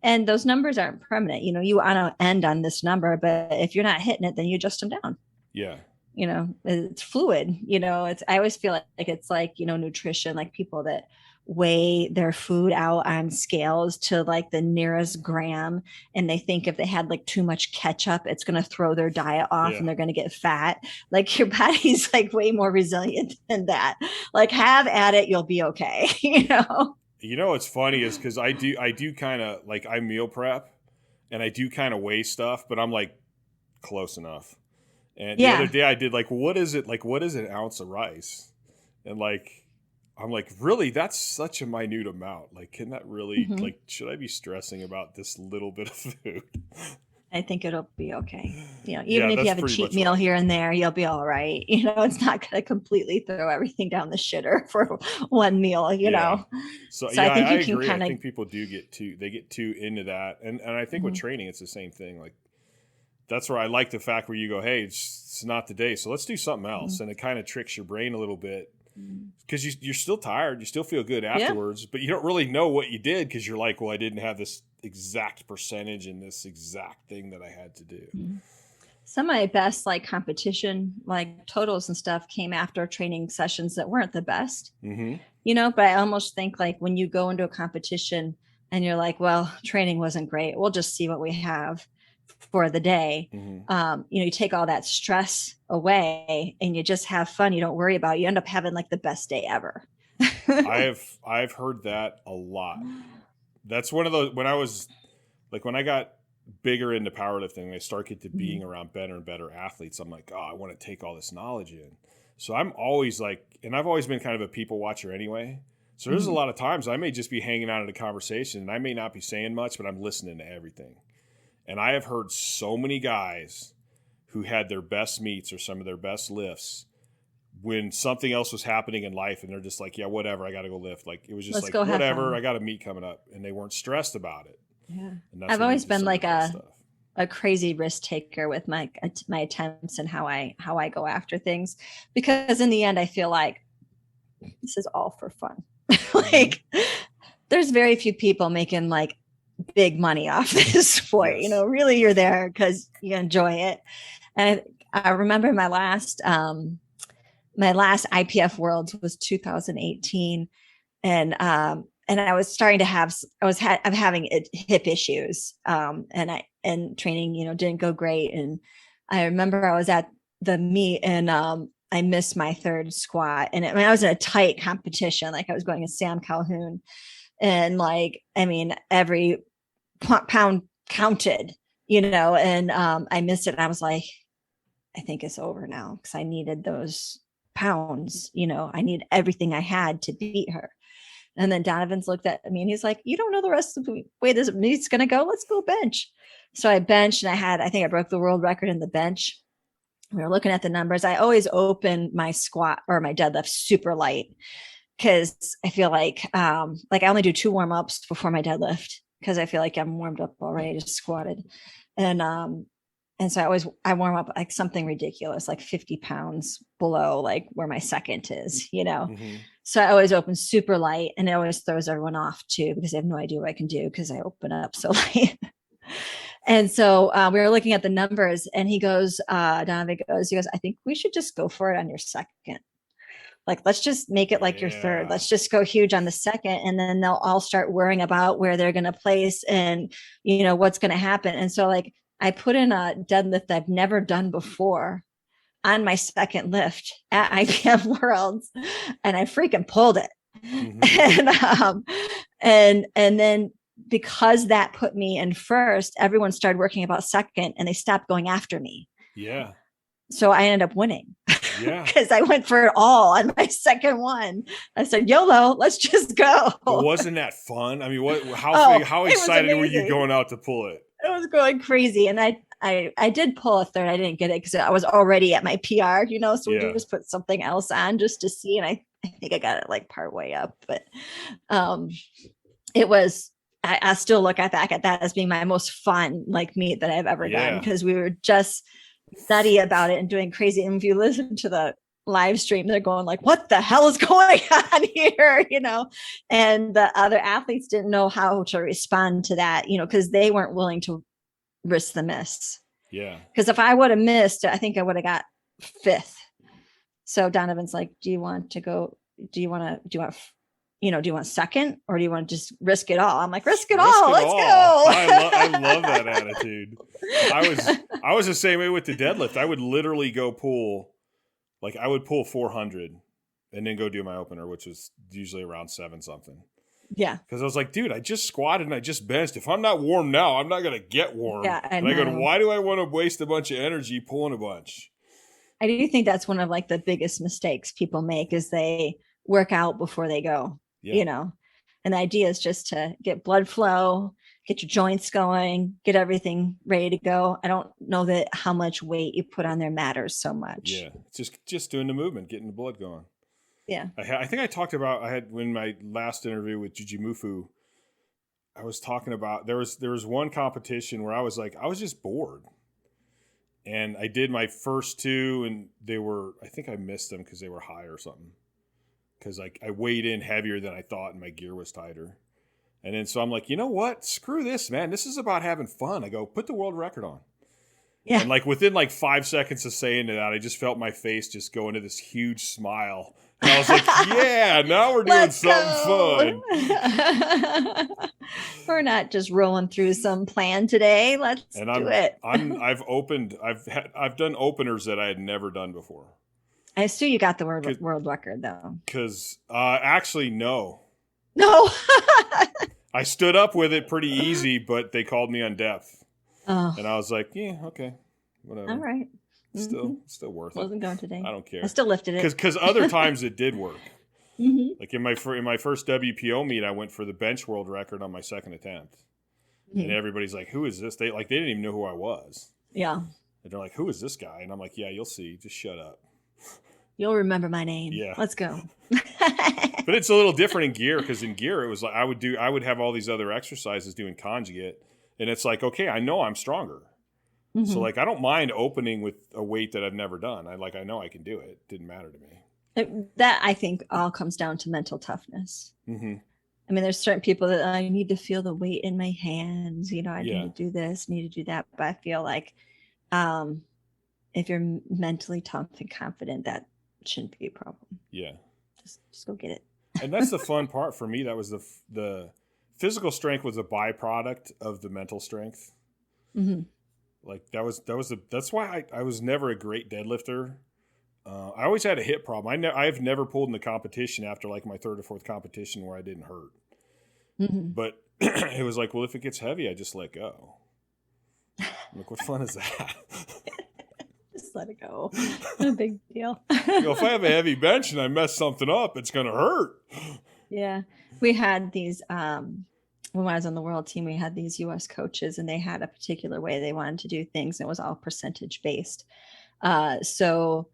And those numbers aren't permanent. You know, you want to end on this number, but if you're not hitting it, then you adjust them down. Yeah. You know, it's fluid. You know, I always feel like it's like, you know, nutrition, like people that weigh their food out on scales to like the nearest gram, and they think if they had like too much ketchup, it's going to throw their diet off and they're going to get fat. Like your body's like way more resilient than that. Like have at it, you'll be okay. You know what's funny is because I do kind of like, I meal prep and I do kind of weigh stuff, but I'm like close enough. And the other day I did like, what is an ounce of rice? And like, I'm like, really, that's such a minute amount. Like, can that really, like, should I be stressing about this little bit of food? I think it'll be okay. You know, even if you have a cheat meal here and there, you'll be all right. You know, it's not going to completely throw everything down the shitter for one meal, you know? So I think you can kind of, I think people get too into that. And I think with training, it's the same thing. Like, that's where I like the fact where you go, hey, it's not the day, so let's do something else. And it kind of tricks your brain a little bit because you're still tired. You still feel good afterwards, but you don't really know what you did because you're like, well, I didn't have this exact percentage in this exact thing that I had to do. Some of my best like competition, like totals and stuff came after training sessions that weren't the best, you know, but I almost think like when you go into a competition and you're like, well, training wasn't great, we'll just see what we have for the day. You know, you take all that stress away and you just have fun. You don't worry about it. You end up having like the best day ever. I've heard that a lot. That's one of those, when I got bigger into powerlifting, I started to being around better and better athletes. I'm like, oh, I want to take all this knowledge in. So I'm always like, and I've always been kind of a people watcher anyway. So there's a lot of times I may just be hanging out in a conversation and I may not be saying much, but I'm listening to everything. And I have heard so many guys who had their best meets or some of their best lifts when something else was happening in life and they're just like, yeah, whatever, I got to go lift. Like it was just like, whatever, I got a meet coming up, and they weren't stressed about it. Yeah. I've always been like a crazy risk taker with my attempts and how I go after things, because in the end I feel like this is all for fun. Like there's very few people making like big money off this sport. You know, really you're there because you enjoy it. And I remember my last IPF Worlds was 2018, and I was starting to I'm having hip issues, and training, you know, didn't go great. And I remember I was at the meet and I missed my third squat, and I was in a tight competition. Like I was going against Sam Calhoun, and like, I mean, every pound counted, you know, and I missed it. And I was like, I think it's over now, because I needed those pounds, you know, I need everything I had to beat her. And then Donovan's looked at me and he's like, you don't know the rest of the way this meet's going to go. Let's go bench. So I benched, and I think I broke the world record in the bench. We were looking at the numbers. I always open my squat or my deadlift super light, because I feel like I only do 2 warm-ups before my deadlift, because I feel like I'm warmed up already, just squatted. And so I warm up like something ridiculous, like 50 pounds below like where my second is, you know? So I always open super light, and it always throws everyone off too, because they have no idea what I can do because I open up so light. And so we were looking at the numbers, and he goes, Donovan goes, I think we should just go for it on your second. Like, let's just make it like your third. Let's just go huge on the second. And then they'll all start worrying about where they're going to place and, you know, what's going to happen. And so like, I put in a deadlift I've never done before on my second lift at IPF Worlds, and I freaking pulled it. And then because that put me in first, everyone started working about second, and they stopped going after me. Yeah. So I ended up winning. Yeah. Because I went for it all on my second one. I said, YOLO, let's just go. Well, wasn't that fun? I mean, how excited were you going out to pull it? It was going crazy. And I did pull a third. I didn't get it because I was already at my PR, you know, so we just put something else on just to see. And I think I got it like part way up, but it was, I still look back at that as being my most fun like meet that I've ever done, because we were just nutty about it and doing crazy. And if you listen to the live stream, they're going like, what the hell is going on here? And the other athletes didn't know how to respond to that, because they weren't willing to risk the miss. Yeah. Because if I would have missed, I think I would have got 5th. So Donovan's like, do you want 2nd, or do you want to just risk it all? I'm like, risk it all. Let's go. I love that attitude. I was the same way with the deadlift. I would literally go pull, like I would pull 400 and then go do my opener, which was usually around 7 something. Yeah. Because I was like, dude, I just squatted and I just benched. If I'm not warm now, I'm not going to get warm. Yeah, I go, why do I want to waste a bunch of energy pulling a bunch? I do think that's one of like the biggest mistakes people make is they work out before they go, and the idea is just to get blood flow, get your joints going, get everything ready to go. I don't know that how much weight you put on there matters so much. Yeah. It's just doing the movement, getting the blood going. Yeah. I think I talked about, when my last interview with Jujimufu, I was talking about, there was one competition where I was just bored. And I did my first 2 and I think I missed them because they were high or something. Because I weighed in heavier than I thought and my gear was tighter. And then so I'm like, you know what? Screw this, man. This is about having fun. I go, put the world record on. Yeah. And within 5 seconds of saying that, I just felt my face just go into this huge smile. And I was like, yeah, now we're doing something fun. We're not just rolling through some plan today. Let's do it. I've done openers that I had never done before. I assume you got the world record though. Because actually, no. No. I stood up with it pretty easy, but they called me on depth. Oh. And I was like, yeah, okay, whatever. All right. Still worth it. Wasn't going today. I don't care. I still lifted it. Because other times it did work. Mm-hmm. Like in my first WPO meet, I went for the bench world record on my 2nd attempt. Mm-hmm. And everybody's like, who is this? They didn't even know who I was. Yeah. And they're like, who is this guy? And I'm like, yeah, you'll see. Just shut up. You'll remember my name. Yeah. Let's go. But it's a little different in gear, because in gear it was like I would have all these other exercises doing conjugate, and it's like, okay, I know I'm stronger. Mm-hmm. So I don't mind opening with a weight that I've never done. I know I can do it. It didn't matter to me. That I think all comes down to mental toughness. Mm-hmm. I mean, there's certain people that I need to feel the weight in my hands. I need to do this, need to do that. But I feel like if you're mentally tough and confident, that shouldn't be a problem. Yeah. Just go get it. And that's the fun part for me. That was the physical strength was a byproduct of the mental strength. Mm-hmm. That's why I was never a great deadlifter. I always had a hip problem. I've never pulled in the competition after my 3rd or 4th competition where I didn't hurt. Mm-hmm. But it was like, well, if it gets heavy, I just let go. I'm like, what fun is that? Just let it go. No big deal. If I have a heavy bench and I mess something up, it's going to hurt. Yeah. We had these, when I was on the world team, we had these US coaches, and they had a particular way they wanted to do things. And it was all percentage based. So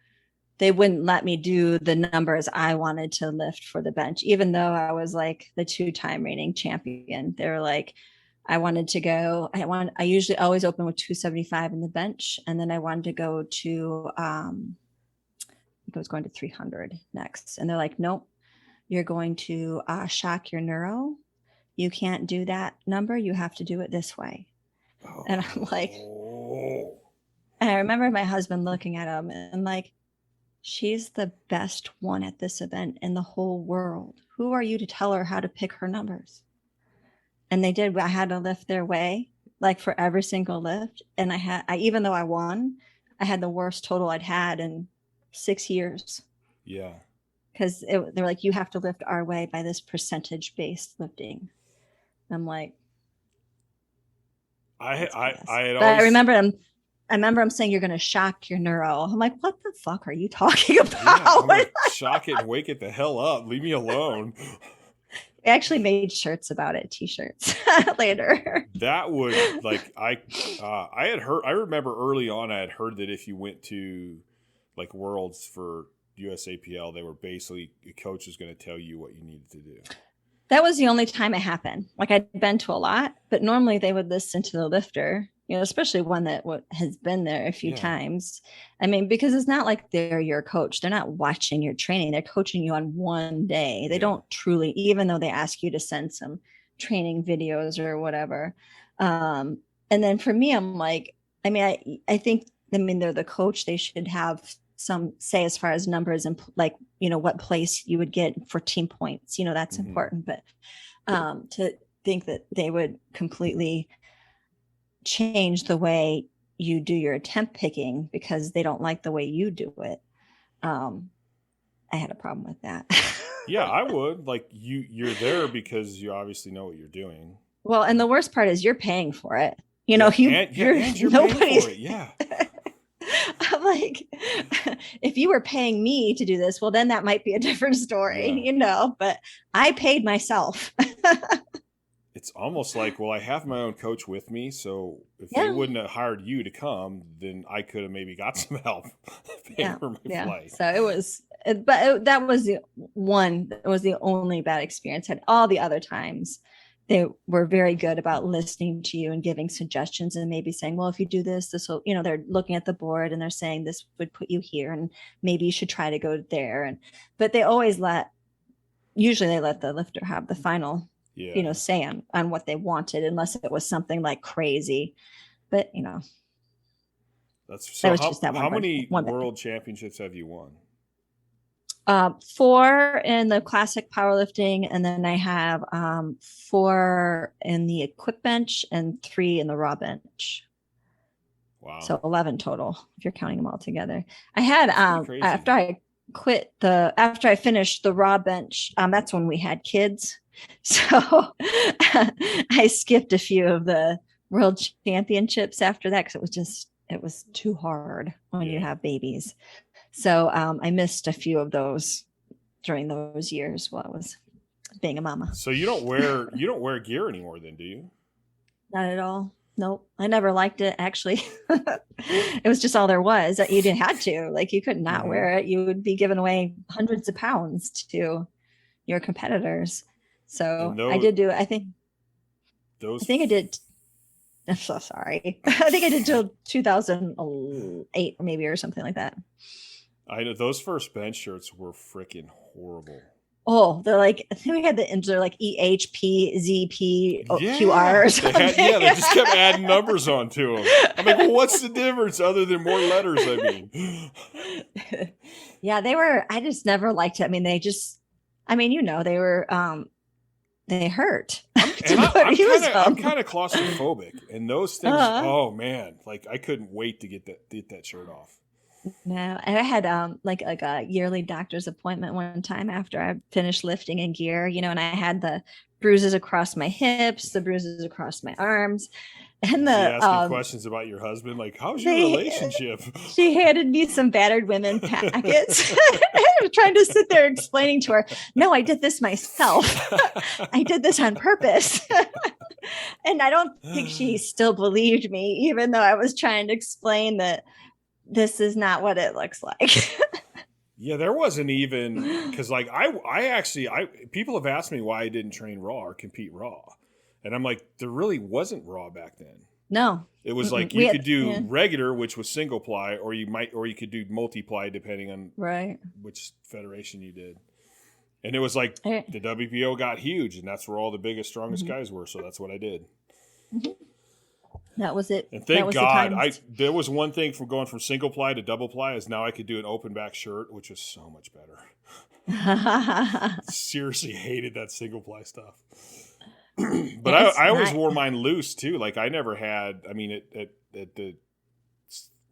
they wouldn't let me do the numbers I wanted to lift for the bench, even though I was the 2-time reigning champion. They were like, I wanted to go, I usually always open with 275 in the bench. And then I wanted to go to, I think I was going to 300 next. And they're like, nope, you're going to shock your neuro. You can't do that number. You have to do it this way. Oh. And I'm like, and I remember my husband looking at him and she's the best one at this event in the whole world. Who are you to tell her how to pick her numbers? And they did. I had to lift their way, for every single lift. And even though I won, I had the worst total I'd had in 6 years. Yeah. Because they're like, you have to lift our way by this percentage-based lifting. I'm like, I remember him saying, you're going to shock your neuro. I'm like, what the fuck are you talking about? Yeah, I'm going to shock it and wake it the hell up. Leave me alone. We actually made shirts about it, t-shirts later. That would I had heard, I remember early on I had heard that if you went to worlds for USAPL, they were basically, the coach was going to tell you what you needed to do. That was the only time it happened. I'd been to a lot, but normally they would listen to the lifter especially one that has been there a few Yeah. times. I mean, because it's not like they're your coach. They're not watching your training. They're coaching you on one day. They Yeah. don't truly, even though they ask you to send some training videos or whatever. And then for me, I'm like, I mean, I think, they're the coach. They should have some say as far as numbers and like, what place you would get for team points. That's important. But to think that they would completely change the way you do your attempt picking because they don't like the way you do it. I had a problem with that. Yeah, I would. Like you're there because you obviously know what you're doing. Well, and the worst part is you're paying for it. You're paying for it. Yeah. I'm like, if you were paying me to do this, well, then that might be a different story, but I paid myself. It's almost like, well, I have my own coach with me. So if they wouldn't have hired you to come, then I could have maybe got some help paying for my flight. So that was the only bad experience. Had all the other times they were very good about listening to you and giving suggestions and maybe saying, well, if you do this will, they're looking at the board and they're saying this would put you here and maybe you should try to go there. But they always usually they let the lifter have the final, say on what they wanted, unless it was something like crazy. But, that's so. That was just that how many world championships have you won? 4 in the classic powerlifting, and then I have 4 in the equip bench and 3 in the raw bench. Wow! So 11 total if you're counting them all together. I had after I finished the raw bench. That's when we had kids, so I skipped a few of the world championships after that because it was too hard when you have babies. So I missed a few of those during those years while I was being a mama. So you don't wear gear anymore then, do you? Not at all. Nope. I never liked it, actually. It was just all there was. You didn't have to. Like, you could not wear it. You would be giving away hundreds of pounds to your competitors. So I did do it. I think I did. I'm so sorry. I think I did till 2008 maybe or something like that. I know those first bench shirts were freaking horrible. Oh, they're like, I think we had they're like EHP, ZP, QR or something. They just kept adding numbers onto them. I'm like, well, what's the difference other than more letters? I mean, yeah, I just never liked it. I mean, they were, they hurt. I'm kind of claustrophobic, and those things. Oh man, like I couldn't wait to get that shirt off. No, I had like a yearly doctor's appointment one time after I finished lifting in gear, and I had the bruises across my hips, the bruises across my arms, and asking questions about your husband, like, how's your relationship? She handed me some battered women packets. I was trying to sit there explaining to her, no, I did this myself. I did this on purpose. And I don't think she still believed me, even though I was trying to explain that this is not what it looks like. Yeah, there wasn't even, because like I people have asked me why I didn't train raw or compete raw. And I'm like, there really wasn't raw back then. No. It was like you could do regular, which was single ply, or you could do multiply depending on which federation you did. And it was like the WPO got huge, and that's where all the biggest, strongest guys were. So that's what I did. Mm-hmm. That was it. And thank God, there was one thing from going from single ply to double ply is now I could do an open back shirt, which was so much better. Seriously hated that single ply stuff. But I always wore mine loose too. Like I never had, I mean, at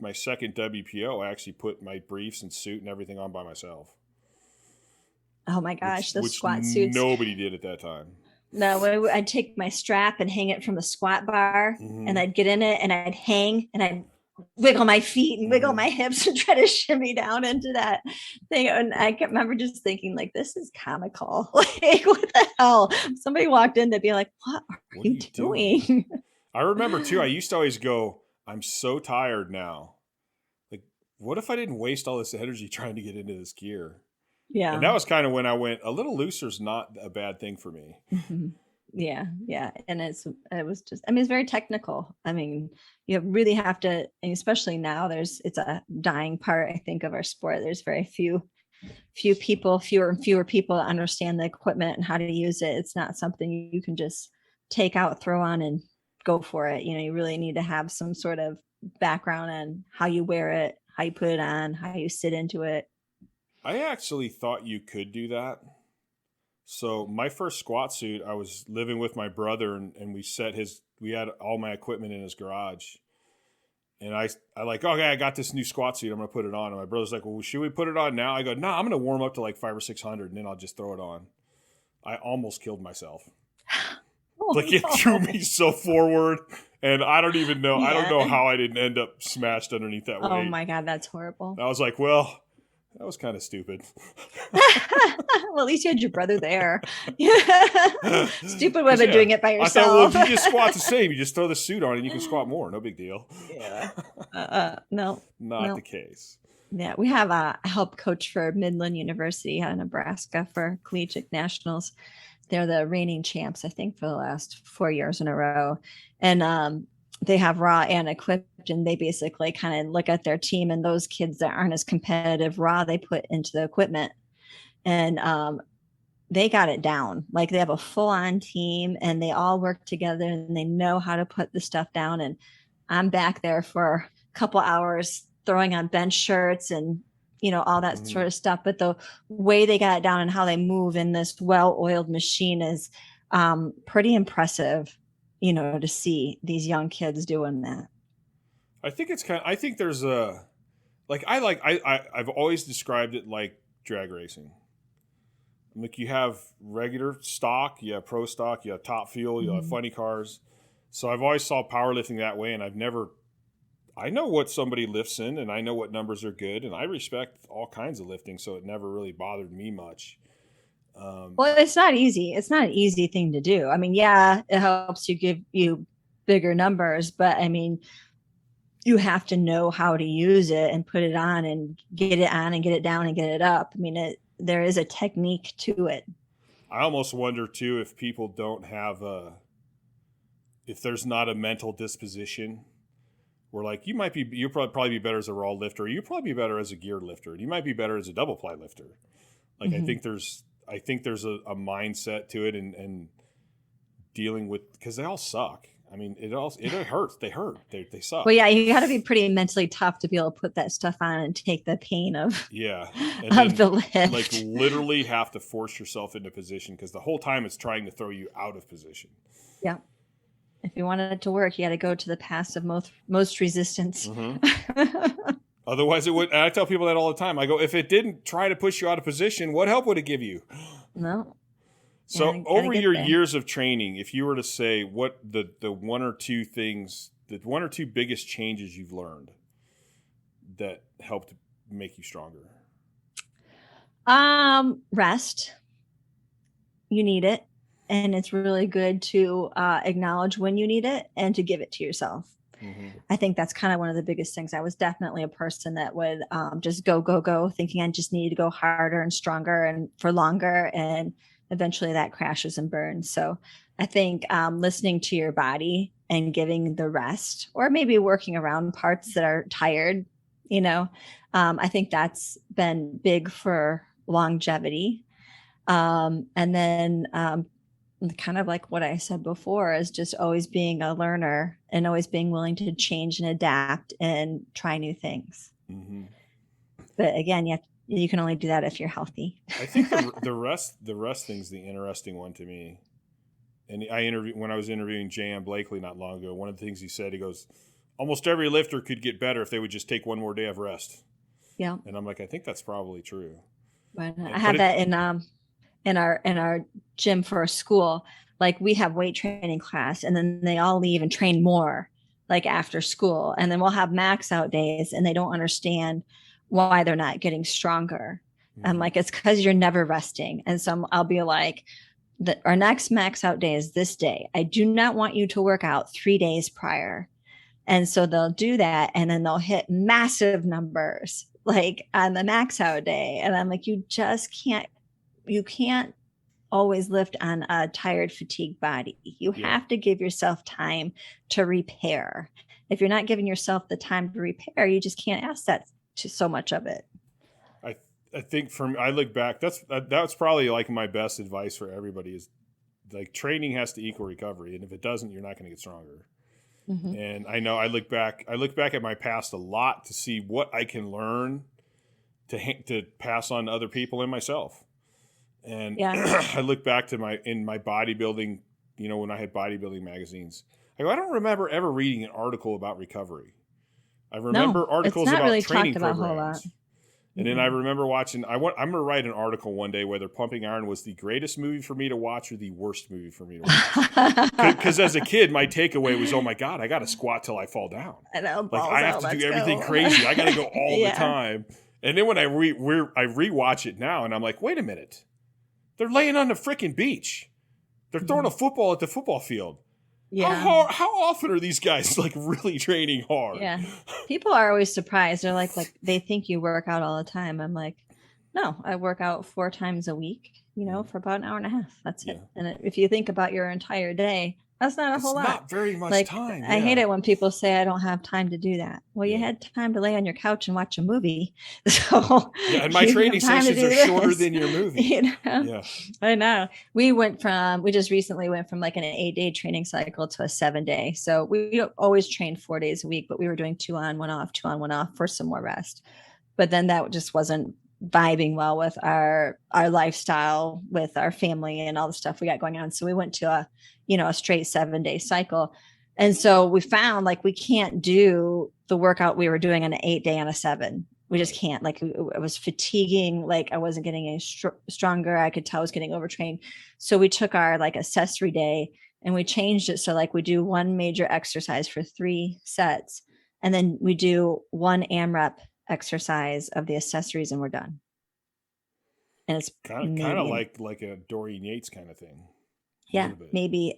my second WPO, I actually put my briefs and suit and everything on by myself. Oh my gosh, those squat suits. Nobody did at that time. No, I'd take my strap and hang it from the squat bar, and I'd get in it and I'd hang and I'd wiggle my feet and wiggle my hips and try to shimmy down into that thing. And I can remember just thinking, like, this is comical. Like, what the hell? Somebody walked in, they'd be like, what are you doing? I remember too, I used to always go, I'm so tired now. Like, what if I didn't waste all this energy trying to get into this gear? Yeah. And that was kind of when I went, a little looser is not a bad thing for me. Mm-hmm. Yeah. And it was just, I mean, it's very technical. I mean, you really have to, and especially now it's a dying part, I think, of our sport. There's very fewer and fewer people that understand the equipment and how to use it. It's not something you can just take out, throw on, and go for it. You really need to have some sort of background on how you wear it, how you put it on, how you sit into it. I actually thought you could do that. So my first squat suit, I was living with my brother, and we had all my equipment in his garage. And I like, okay, I got this new squat suit. I'm going to put it on. And my brother's like, well, should we put it on now? I go, no, I'm going to warm up to like 500 or 600 and then I'll just throw it on. I almost killed myself. It threw me so forward. And I don't even know. Yeah. I don't know how I didn't end up smashed underneath that weight. Oh my God, that's horrible. I was like, well, that was kind of stupid. Well, at least you had your brother there. Stupid way of doing it by yourself. I thought, well, if you just squat the same, you just throw the suit on and you can squat more. No big deal. Yeah. No. Not the case. Yeah, we have a help coach for Midland University out of Nebraska for collegiate nationals. They're the reigning champs, I think, for the last 4 years in a row. And they have raw and equipped, and they basically kind of look at their team, and those kids that aren't as competitive raw, they put into the equipment. And they got it down. Like, they have a full-on team, and they all work together, and they know how to put the stuff down. And I'm back there for a couple hours throwing on bench shirts and all that sort of stuff. But the way they got it down and how they move in this well-oiled machine is pretty impressive, to see these young kids doing that. I think I think there's I've always described it like drag racing. Like, you have regular stock, you have pro stock, you have top fuel, you have funny cars. So I've always saw powerlifting that way, and I know what somebody lifts in, and I know what numbers are good, and I respect all kinds of lifting, so it never really bothered me much. Well, it's not easy. It's not an easy thing to do. I mean, yeah, it helps you give you bigger numbers, but I mean, you have to know how to use it and put it on and get it on and get it down and get it up. I mean, there is a technique to it. I almost wonder too if people don't have if there's not a mental disposition where, like, you'll probably be better as a raw lifter, or you probably be better as a geared lifter, and you might be better as a double ply lifter. Like, I think there's a mindset to it, and dealing with, because they all suck. I mean, it hurts. They hurt. They suck. Well, yeah, you got to be pretty mentally tough to be able to put that stuff on and take the pain of the lift. Like, literally have to force yourself into position, because the whole time it's trying to throw you out of position. Yeah. If you wanted it to work, you got to go to the path of most resistance. Otherwise, it would. And I tell people that all the time. I go, if it didn't try to push you out of position, what help would it give you? No. So over your years of training, if you were to say what the one or two things, the one or two biggest changes you've learned that helped make you stronger? Rest. You need it. And it's really good to acknowledge when you need it and to give it to yourself. I think that's kind of one of the biggest things. I was definitely a person that would just go, thinking I just needed to go harder and stronger and for longer. And eventually that crashes and burns. So I think listening to your body and giving the rest, or maybe working around parts that are tired, I think that's been big for longevity. And then kind of like what I said before, is just always being a learner and always being willing to change and adapt and try new things. But again, you can only do that if you're healthy. I think the rest thing's the interesting one to me. And when I was interviewing J.M. Blakely not long ago, one of the things he said, he goes, almost every lifter could get better if they would just take one more day of rest. Yeah. And I'm like, I think that's probably true. But I have that in our gym for a school. Like, we have weight training class, and then they all leave and train more, like, after school. And then we'll have max out days, and they don't understand why they're not getting stronger. I'm like, it's because you're never resting. And so I'll be like, our next max out day is this day. I do not want you to work out 3 days prior. And so they'll do that, and then they'll hit massive numbers, like, on the max out day. And I'm like, you can't always lift on a tired, fatigued body. You have to give yourself time to repair. If you're not giving yourself the time to repair, you just can't ask that to so much of it. I think I look back, that's probably like my best advice for everybody is like training has to equal recovery. And if it doesn't, you're not going to get stronger. Mm-hmm. And I know I look back at my past a lot to see what I can learn to pass on to other people and myself. And I look back to my bodybuilding, when I had bodybuilding magazines, I don't remember ever reading an article about recovery. I remember articles about really training programs. And then I remember watching, I'm going to write an article one day whether Pumping Iron was the greatest movie for me to watch or the worst movie for me to watch. Because as a kid, my takeaway was, oh my God, I got to squat till I fall down. I have to do everything crazy. I got to go all the time. And then when I rewatch it now and I'm like, wait a minute. They're laying on the freaking beach. They're throwing a football at the football field. Yeah. How often are these guys like really training hard? Yeah. People are always surprised. They're like they think you work out all the time. I'm like, no, I work out 4 times a week, for about an hour and a half. That's it. And if you think about your entire day, that's not a whole lot. Not very much time. I hate it when people say I don't have time to do that. Well, you had time to lay on your couch and watch a movie. So and my training sessions are shorter than your movie. Yeah. I know. We just recently went from like an 8-day training cycle to a 7-day. So we always trained 4 days a week, but we were doing 2 on, 1 off, 2 on, 1 off for some more rest. But then that just wasn't vibing well with our lifestyle, with our family and all the stuff we got going on. So we went to a straight 7-day cycle. And so we found like we can't do the workout we were doing on an 8-day on a 7. We just can't. Like it was fatiguing. Like I wasn't getting any stronger. I could tell I was getting overtrained. So we took our like accessory day and we changed it. So like we do 1 major exercise for 3 sets. And then we do 1 AMRAP exercise of the accessories and we're done. And it's kind of like a Dorian Yates kind of thing. Yeah, maybe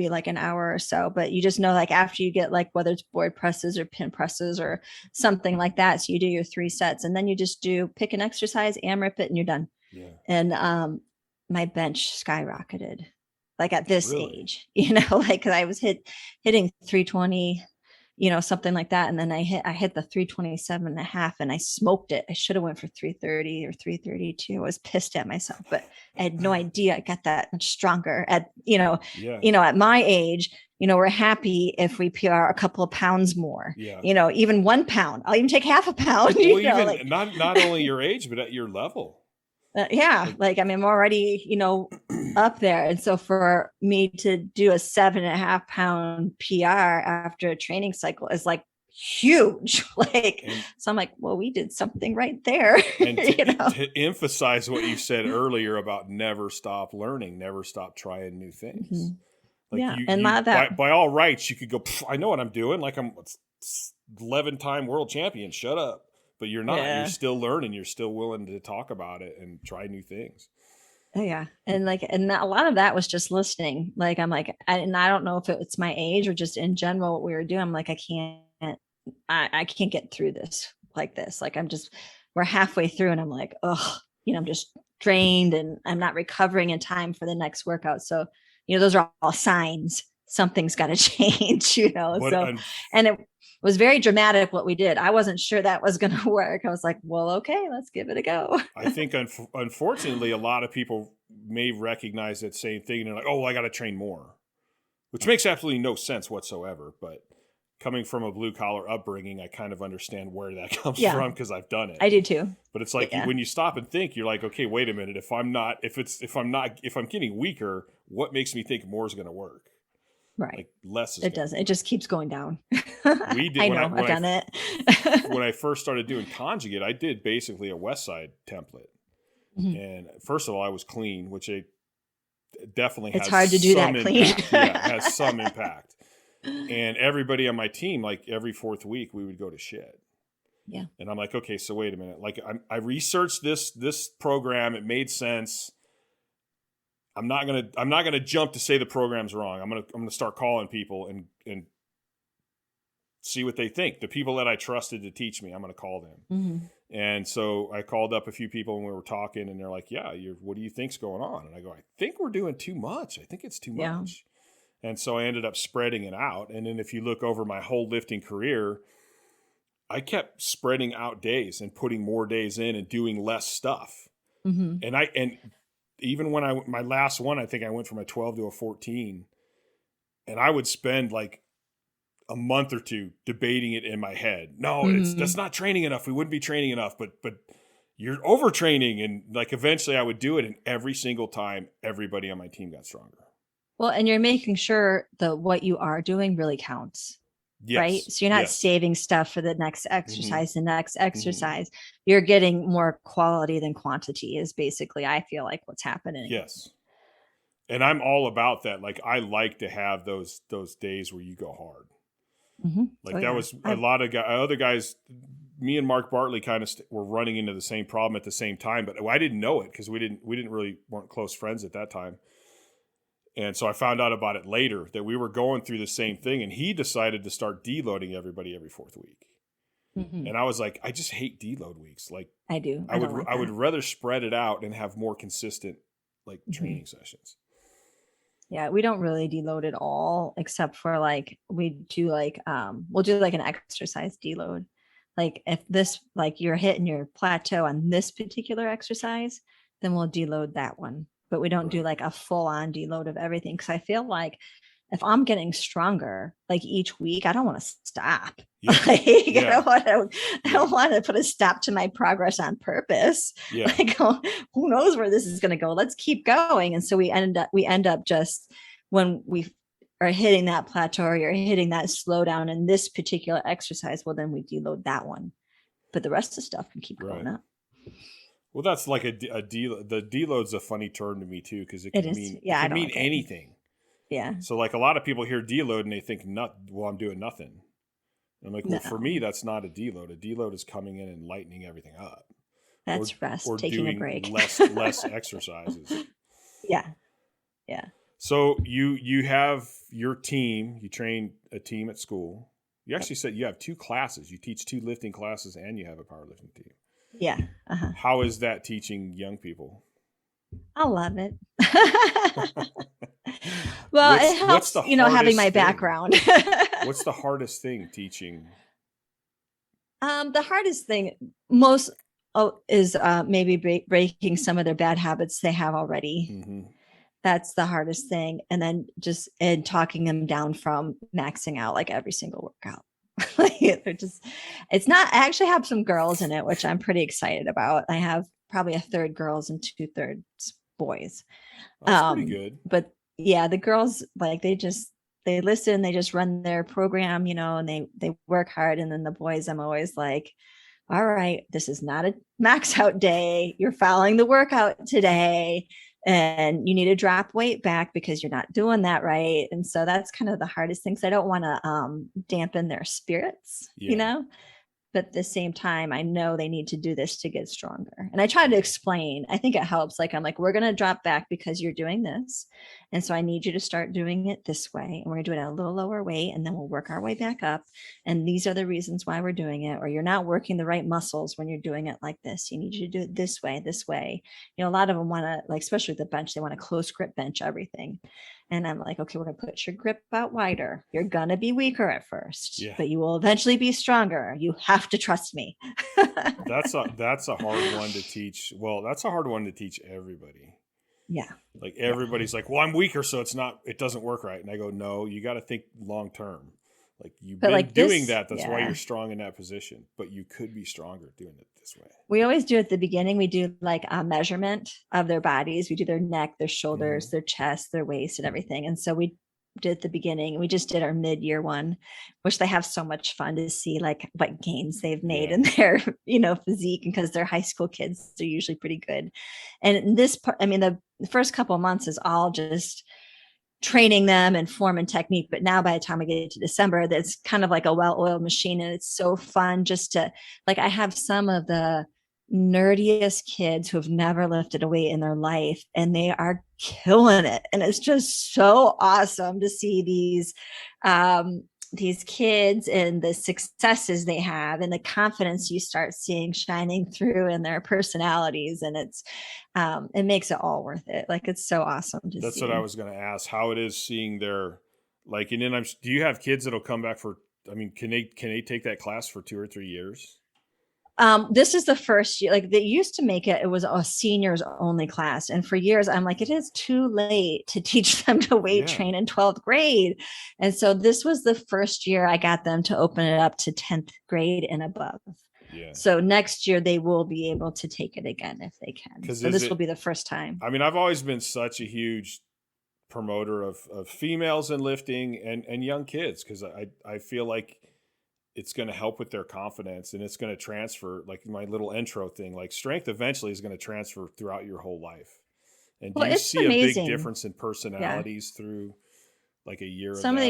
like an hour or so, but you just know like after you get like whether it's board presses or pin presses or something like that. So you do your 3 sets and then you just pick an exercise, AMRAP it, and you're done. Yeah. And my bench skyrocketed like at this age, like cause I was hitting 320, something like that. And then I hit the 327.5 and I smoked it. I should have went for 330 or 332. I was pissed at myself, but I had no idea I got that much stronger at my age. We're happy if we PR a couple of pounds more, even 1 pound. I'll even take half a pound. Well, not only your age, but at your level. I'm already, up there. And so for me to do a 7.5 pound PR after a training cycle is like huge. So I'm like, well, we did something right there. And to emphasize what you said earlier about never stop learning, never stop trying new things. Mm-hmm. By all rights, you could go, I know what I'm doing. Like I'm 11-time world champion. Shut up. But you're not. Yeah. You're still learning. You're still willing to talk about it and try new things. Oh, yeah. And a lot of that was just listening. Like, I'm like, I don't know if it's my age or just in general what we were doing. I'm like, I can't get through this like this. Like, we're halfway through and I'm like, oh, I'm just drained and I'm not recovering in time for the next workout. So, those are all signs something's got to change, and it was very dramatic what we did. I wasn't sure that was going to work. I was like, well, okay, let's give it a go. I think unfortunately, a lot of people may recognize that same thing and they're like, oh, well, I got to train more, which makes absolutely no sense whatsoever. But coming from a blue collar upbringing, I kind of understand where that comes from because I've done it. I do too. But it's like when you stop and think, you're like, okay, wait a minute. If I'm getting weaker, what makes me think more is going to work? Right. Like less is it doesn't. It just keeps going down. We did. I've done it. When I first started doing conjugate, I did basically a West Side template. Mm-hmm. And first of all, I was clean, which it definitely has. It's hard to do that clean. It has some impact. And everybody on my team, like every 4th week, we would go to shit. Yeah. And I'm like, okay, so wait a minute. Like I researched this program. It made sense. I'm not gonna jump to say the program's wrong. I'm gonna start calling people and see what they think. The people that I trusted to teach me, I'm going to call them. Mm-hmm. And so I called up a few people and we were talking, and they're like, yeah, what do you think's going on? And I go, I think we're doing too much. I think it's too much. And so I ended up spreading it out. And then if you look over my whole lifting career, I kept spreading out days and putting more days in and doing less stuff. Mm-hmm. And even when my last one, I think I went from a 12 to a 14, and I would spend like a month or two debating it in my head. No, that's not training enough. We wouldn't be training enough, but you're overtraining. And like, eventually I would do it. And every single time, everybody on my team got stronger. Well, and you're making sure that what you are doing really counts. Yes. Right. So you're not saving stuff for the next exercise, the next exercise. You're getting more quality than quantity is basically, I feel like, what's happening. Yes. And I'm all about that. Like, I like to have those days where you go hard. Mm-hmm. Like was a lot of other guys, me and Mark Bartley kind of were running into the same problem at the same time, but I didn't know it because we weren't close friends at that time. And so I found out about it later that we were going through the same thing, and he decided to start deloading everybody every 4th week. Mm-hmm. And I was like, I just hate deload weeks. Like, I do. I would rather spread it out and have more consistent like training sessions. Yeah, we don't really deload at all, except for like we do like we'll do like an exercise deload. Like if this, like you're hitting your plateau on this particular exercise, then we'll deload that one. But we don't do like a full on deload of everything, because I feel like if I'm getting stronger, like each week, I don't want to stop. Yeah. I don't want to put a stop to my progress on purpose. Yeah. Like, who knows where this is going to go? Let's keep going. And so we end up just, when we are hitting that plateau or you're hitting that slowdown in this particular exercise, well, then we deload that one. But the rest of the stuff can keep going up. Well, that's like a deload. The deload's a funny term to me too, because it can mean anything. Yeah. So like a lot of people hear deload and they think, I'm doing nothing. And I'm like, well, for me, that's not a deload. A deload is coming in and lightening everything up. That's rest, or taking doing a break. less exercises. Yeah. Yeah. So you have your team. You train a team at school. You actually said you have 2 classes. You teach 2 lifting classes and you have a powerlifting team. Yeah. Uh-huh. How is that teaching young people? I love it. Well, it helps, having my background. What's the hardest thing teaching? The hardest thing is maybe breaking some of their bad habits they have already. Mm-hmm. That's the hardest thing. And then and talking them down from maxing out like every single workout. It's not, I actually have some girls in it, which I'm pretty excited about. I have probably 1/3 girls and 2/3 boys. That's pretty good. But yeah, the girls, like, they listen, they just run their program, and they work hard. And then the boys, I'm always like, all right, this is not a max out day. You're following the workout today. And you need to drop weight back because you're not doing that right. And so that's kind of the hardest thing. So I don't want to dampen their spirits, but at the same time, I know they need to do this to get stronger. And I try to explain, I think it helps. Like, I'm like, we're going to drop back because you're doing this. And so I need you to start doing it this way. And we're going to do it at a little lower weight. And then we'll work our way back up. And these are the reasons why we're doing it. Or you're not working the right muscles when you're doing it like this. You need you to do it this way, this way. A lot of them want to, like, especially the bench, they want to close grip bench everything. And I'm like, okay, we're going to put your grip out wider. You're going to be weaker at first, but you will eventually be stronger. You have to trust me. That's a hard one to teach. Well, that's a hard one to teach everybody. Yeah. Like, everybody's like, well, I'm weaker, so it doesn't work right. And I go, no, you got to think long-term. Like, you've been doing that. That's why you're strong in that position, but you could be stronger doing it this way. We always do at the beginning. We do like a measurement of their bodies. We do their neck, their shoulders, their chest, their waist, and everything. And so we did at the beginning. We just did our mid-year one, which they have so much fun to see, like, what gains they've made in their, physique, because they're high school kids. They're usually pretty good. And this part, the first couple of months is all just training them and form and technique. But now by the time we get to December, that's kind of like a well-oiled machine. And it's so fun just to, like, I have some of the nerdiest kids who have never lifted a weight in their life, and they are killing it. And it's just so awesome to see these these kids and the successes they have and the confidence you start seeing shining through in their personalities, and it makes it all worth it. Like, it's so awesome to That's see. what I was going to ask, how it is seeing their, like, and then do you have kids that'll come back for, I mean, can they take that class for 2 or 3 years? This is the first year. Like, they used to make it was a seniors only class, and for years I'm like, it is too late to teach them to weight train in 12th grade. And so this was the first year I got them to open it up to 10th grade and above. Yeah. So next year they will be able to take it again if they can. So this will be the first time. I mean, I've always been such a huge promoter of females in lifting and young kids, because I feel like it's going to help with their confidence, and it's going to transfer, like my little intro thing, like strength eventually is going to transfer throughout your whole life. And do you see amazing. A big difference in personalities through like a year some of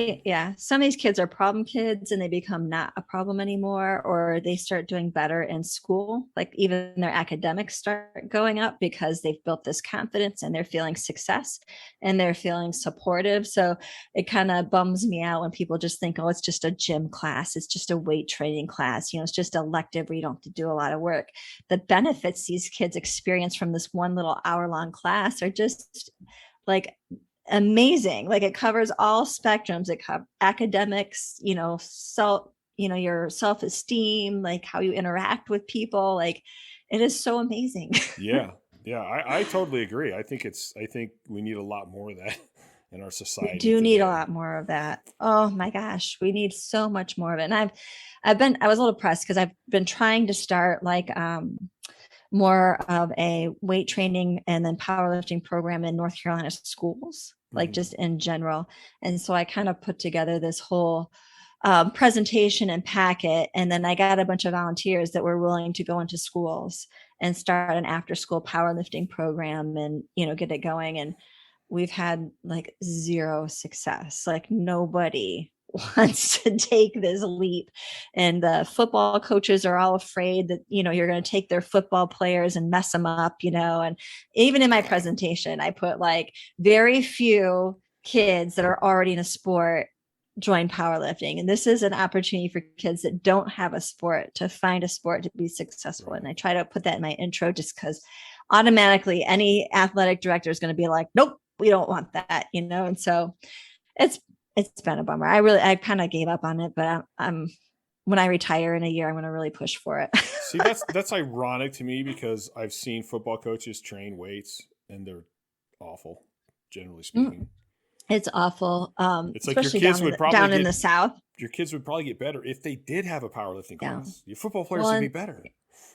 these kids are problem kids and they become not a problem anymore, or they start doing better in school. Like, even their academics start going up because they've built this confidence and they're feeling success and they're feeling supportive. So it kind of bums me out when people just think, oh, it's just a gym class, it's just a weight training class, it's just elective where you don't have to do a lot of work. The benefits these kids experience from this one little hour-long class are just like amazing. Like, it covers all spectrums. It covers academics, your self-esteem, like how you interact with people. Like, it is so amazing. Yeah. I totally agree. I think we need a lot more of that in our society. We do need a lot more of that. Oh my gosh, we need so much more of it. And I was a little pressed because I've been trying to start like more of a weight training and then powerlifting program in North Carolina schools, like just in general. And so I kind of put together this whole presentation and packet. And then I got a bunch of volunteers that were willing to go into schools and start an after school powerlifting program and, get it going. And we've had like zero success. Like, nobody wants to take this leap, and the football coaches are all afraid that you're going to take their football players and mess them up, and even in my presentation I put like very few kids that are already in a sport join powerlifting, and this is an opportunity for kids that don't have a sport to find a sport to be successful. And I try to put that in my intro just because automatically any athletic director is going to be like, nope, we don't want that, and so it's been a bummer. I kind of gave up on it, but I'm when I retire in a year, I'm going to really push for it. See, that's ironic to me, because I've seen football coaches train weights and they're awful, generally speaking. It's awful. It's like your kids would probably down in the South. Your kids would probably get better if they did have a powerlifting class. Your football players would be better.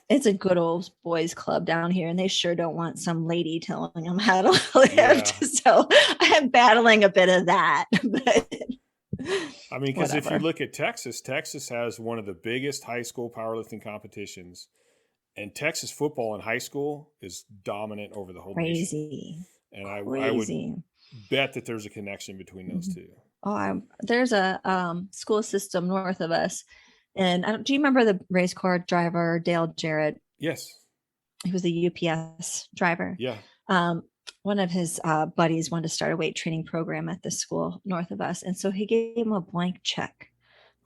It's a good old boys club down here, and they sure don't want some lady telling them how to lift. Yeah. So I'm battling a bit of that. But I mean, because if you look at Texas has one of the biggest high school powerlifting competitions, and Texas football in high school is dominant over the whole nation. And I would bet that there's a connection between those two. Oh, there's a school system north of us. And do you remember the race car driver, Dale Jarrett? Yes. He was a UPS driver. Yeah. One of his buddies wanted to start a weight training program at the school north of us. And so he gave him a blank check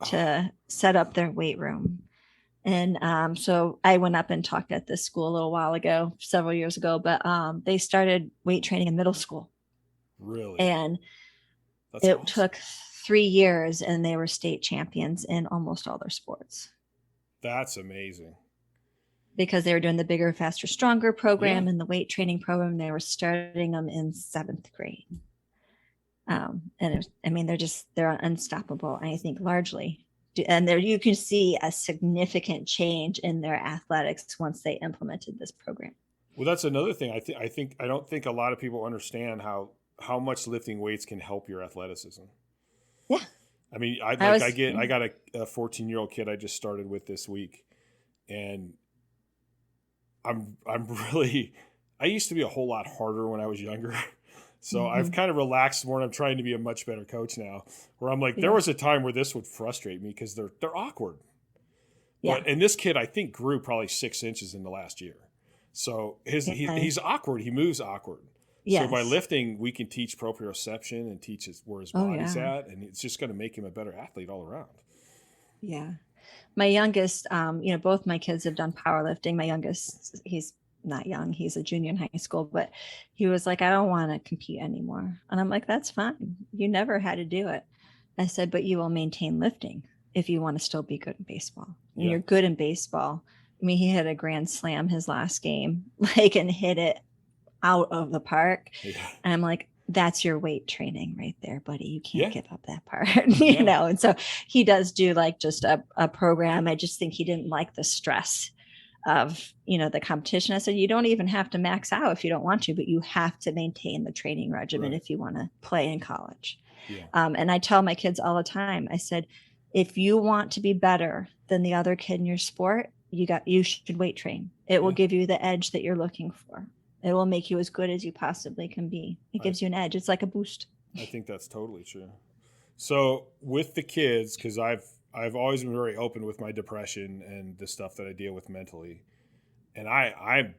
to set up their weight room. And so I went up and talked at this school a little while ago, several years ago, but they started weight training in middle school. Really? And That's it awesome. took 3 years, and they were state champions in almost all their sports. That's amazing. Because they were doing the bigger, faster, stronger program and the weight training program. They were starting them in 7th grade. And they're unstoppable. I think largely. And there you can see a significant change in their athletics once they implemented this program. Well, that's another thing. I don't think a lot of people understand how much lifting weights can help your athleticism. Yeah. I mean, I got a 14-year-old kid I just started with this week, and I used to be a whole lot harder when I was younger. So I've kind of relaxed more, and I'm trying to be a much better coach now, where I'm like, there was a time where this would frustrate me because they're awkward. Yeah. And this kid, I think, grew probably 6 inches in the last year. So he's awkward. He moves awkward. So by Yes. lifting, we can teach proprioception and teach where his Oh body's yeah. at, and it's just going to make him a better athlete all around. Yeah. My youngest, both my kids have done powerlifting. My youngest, he's not young, he's a junior in high school, but he was like, I don't want to compete anymore. And I'm like, that's fine. You never had to do it. I said, but you will maintain lifting if you want to still be good in baseball. And Yeah. you're good in baseball. I mean, he hit a grand slam his last game, like, and hit it out of the park. Yeah. And I'm like, that's your weight training right there, buddy. You can't Yeah. give up that part, you know? And so he does do like just a program. I just think he didn't like the stress of, the competition. I said, you don't even have to max out if you don't want to, but you have to maintain the training regimen if you want to play in college. Yeah. And I tell my kids all the time, I said, if you want to be better than the other kid in your sport, you should weight train. It will give you the edge that you're looking for. It will make you as good as you possibly can be. It gives you an edge. It's like a boost. I think that's totally true. So with the kids, because I've always been very open with my depression and the stuff that I deal with mentally, and I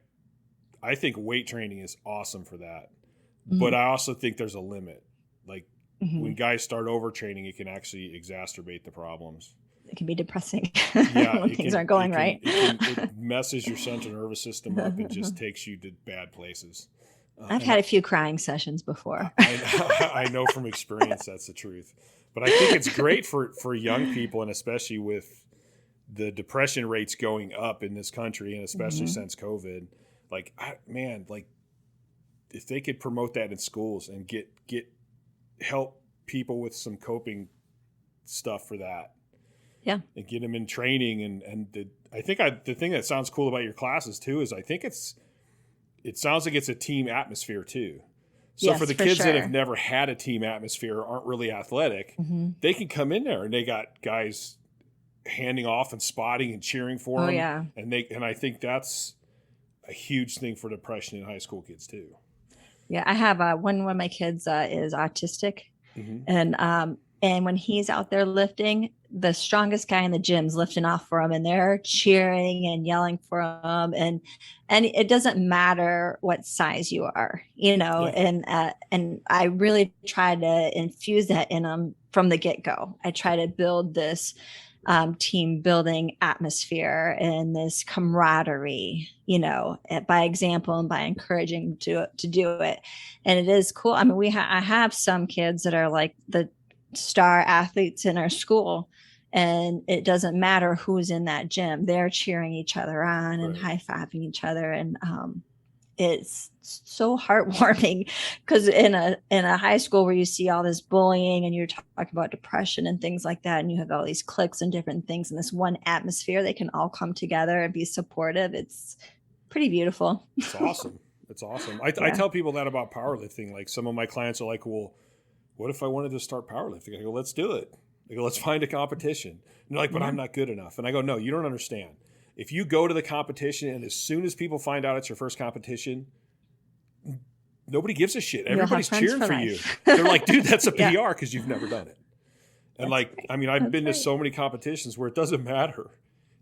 think weight training is awesome for that. Mm-hmm. But I also think there's a limit. Like when guys start overtraining, it can actually exacerbate the problems. It can be depressing when things aren't going right. It messes your central nervous system up and just takes you to bad places. I've had a few crying sessions before. I know from experience that's the truth. But I think it's great for young people, and especially with the depression rates going up in this country, and especially since COVID. Like, if they could promote that in schools and get help people with some coping stuff for that. Yeah. And get them in training. I think the thing that sounds cool about your classes too is I think it sounds like it's a team atmosphere too. So for the kids that have never had a team atmosphere, aren't really athletic, they can come in there and they got guys handing off and spotting and cheering for them. Yeah. And I think that's a huge thing for depression in high school kids too. Yeah. I have one of my kids is autistic, and when he's out there lifting, the strongest guy in the gym's lifting off for him, and they're cheering and yelling for him. And it doesn't matter what size you are, and I really try to infuse that in them from the get-go. I try to build this team building atmosphere and this camaraderie, by example and by encouraging to do it. And it is cool. I mean, I have some kids that are like the star athletes in our school, and it doesn't matter who's in that gym. They're cheering each other on and high-fiving each other. And it's so heartwarming, because in a high school where you see all this bullying and you're talking about depression and things like that, and you have all these cliques and different things in this one atmosphere, they can all come together and be supportive. It's pretty beautiful. It's awesome. It's awesome. I tell people that about powerlifting. Like, some of my clients are like, well, what if I wanted to start powerlifting? I go, let's do it. I go, let's find a competition. And they're like, but I'm not good enough. And I go, no, you don't understand. If you go to the competition and as soon as people find out it's your first competition, nobody gives a shit. Everybody's cheering for you. They're like, dude, that's a PR because you've never done it. And I've been to so many competitions where it doesn't matter.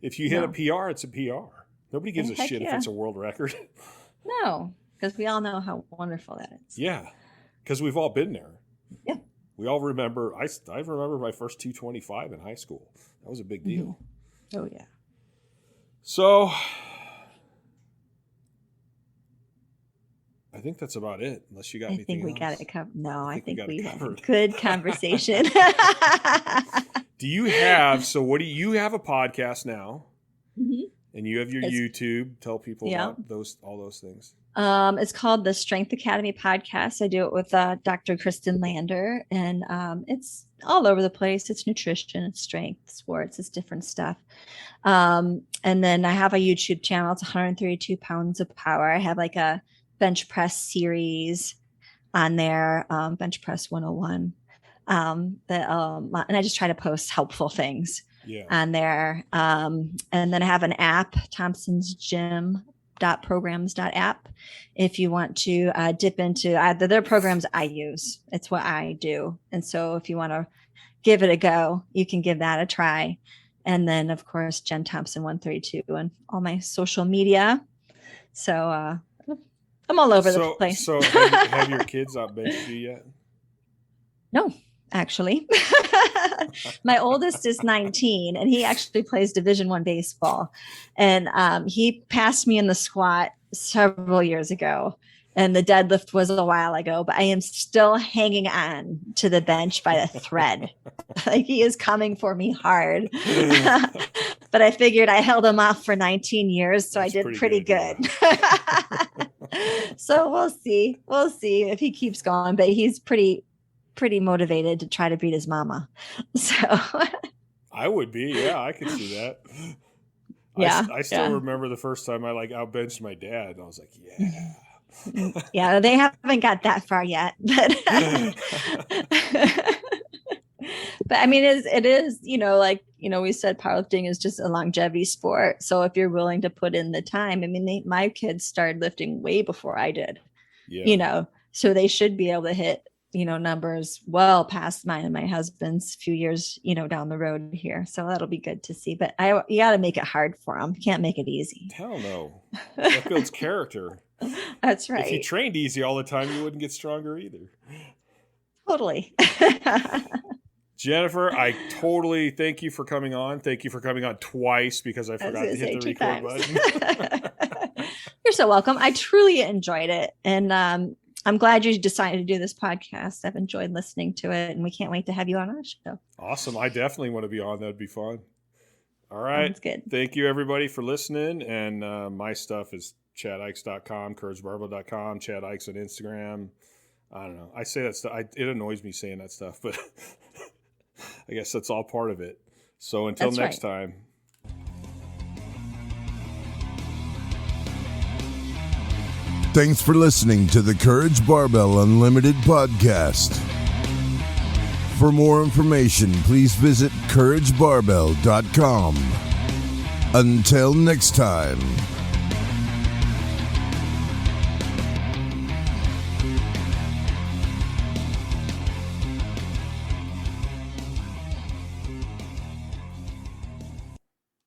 If you hit a PR, it's a PR. Nobody gives a shit if it's a world record. No, because we all know how wonderful that is. Yeah, because we've all been there. Yeah. We all remember, I remember my first 225 in high school. That was a big deal. Oh, yeah. So I think that's about it, unless you got anything else. I think we got it covered. No, I think we had a covered. Good conversation. Do you have a podcast now? Mm-hmm. And you have your YouTube. Tell people about all those things. It's called the Strength Academy Podcast. I do it with Dr. Kristen Lander, and it's all over the place. It's nutrition, it's strength, sports, it's different stuff. And then I have a YouTube channel. It's 132 pounds of power. I have like a bench press series on there, bench press 101. And I just try to post helpful things on there. And then I have an app, Thompson's Gym .programs.app, if you want to dip into their programs I use. It's what I do. And so if you want to give it a go, you can give that a try. And then, of course, Jen Thompson 132 and all my social media. So a I'm all over the place. So have your kids outbenched you yet? No, actually. My oldest is 19 and he actually plays Division I baseball. And he passed me in the squat several years ago. And the deadlift was a while ago, but I am still hanging on to the bench by a thread. Like he is coming for me hard. But I figured I held him off for 19 years, so that's I did pretty good. So we'll see. We'll see if he keeps going, but he's pretty motivated to try to beat his mama. So I would be, yeah, I could see that. Yeah. I still remember the first time I like outbenched my dad. And I was like, yeah. Yeah, they haven't got that far yet, but but I mean, it is, we said powerlifting is just a longevity sport. So if you're willing to put in the time, I mean, my kids started lifting way before I did, so they should be able to hit, numbers well past mine and my husband's few years, down the road here. So that'll be good to see, but you got to make it hard for them. You can't make it easy. Hell no. That builds character. That's right. If you trained easy all the time, you wouldn't get stronger either. Totally. Jennifer, I totally thank you for coming on. Thank you for coming on twice because I forgot to hit the record button. You're so welcome. I truly enjoyed it. And I'm glad you decided to do this podcast. I've enjoyed listening to it, and we can't wait to have you on our show. Awesome. I definitely want to be on. That'd be fun. All right. Sounds good. Thank you, everybody, for listening. And my stuff is chadikes.com, couragebarbell.com, Chad Ikes on Instagram. I don't know. I say that stuff. It annoys me saying that stuff, but I guess that's all part of it. So until next time. Thanks for listening to the Courage Barbell Unlimited podcast. For more information, please visit couragebarbell.com. Until next time.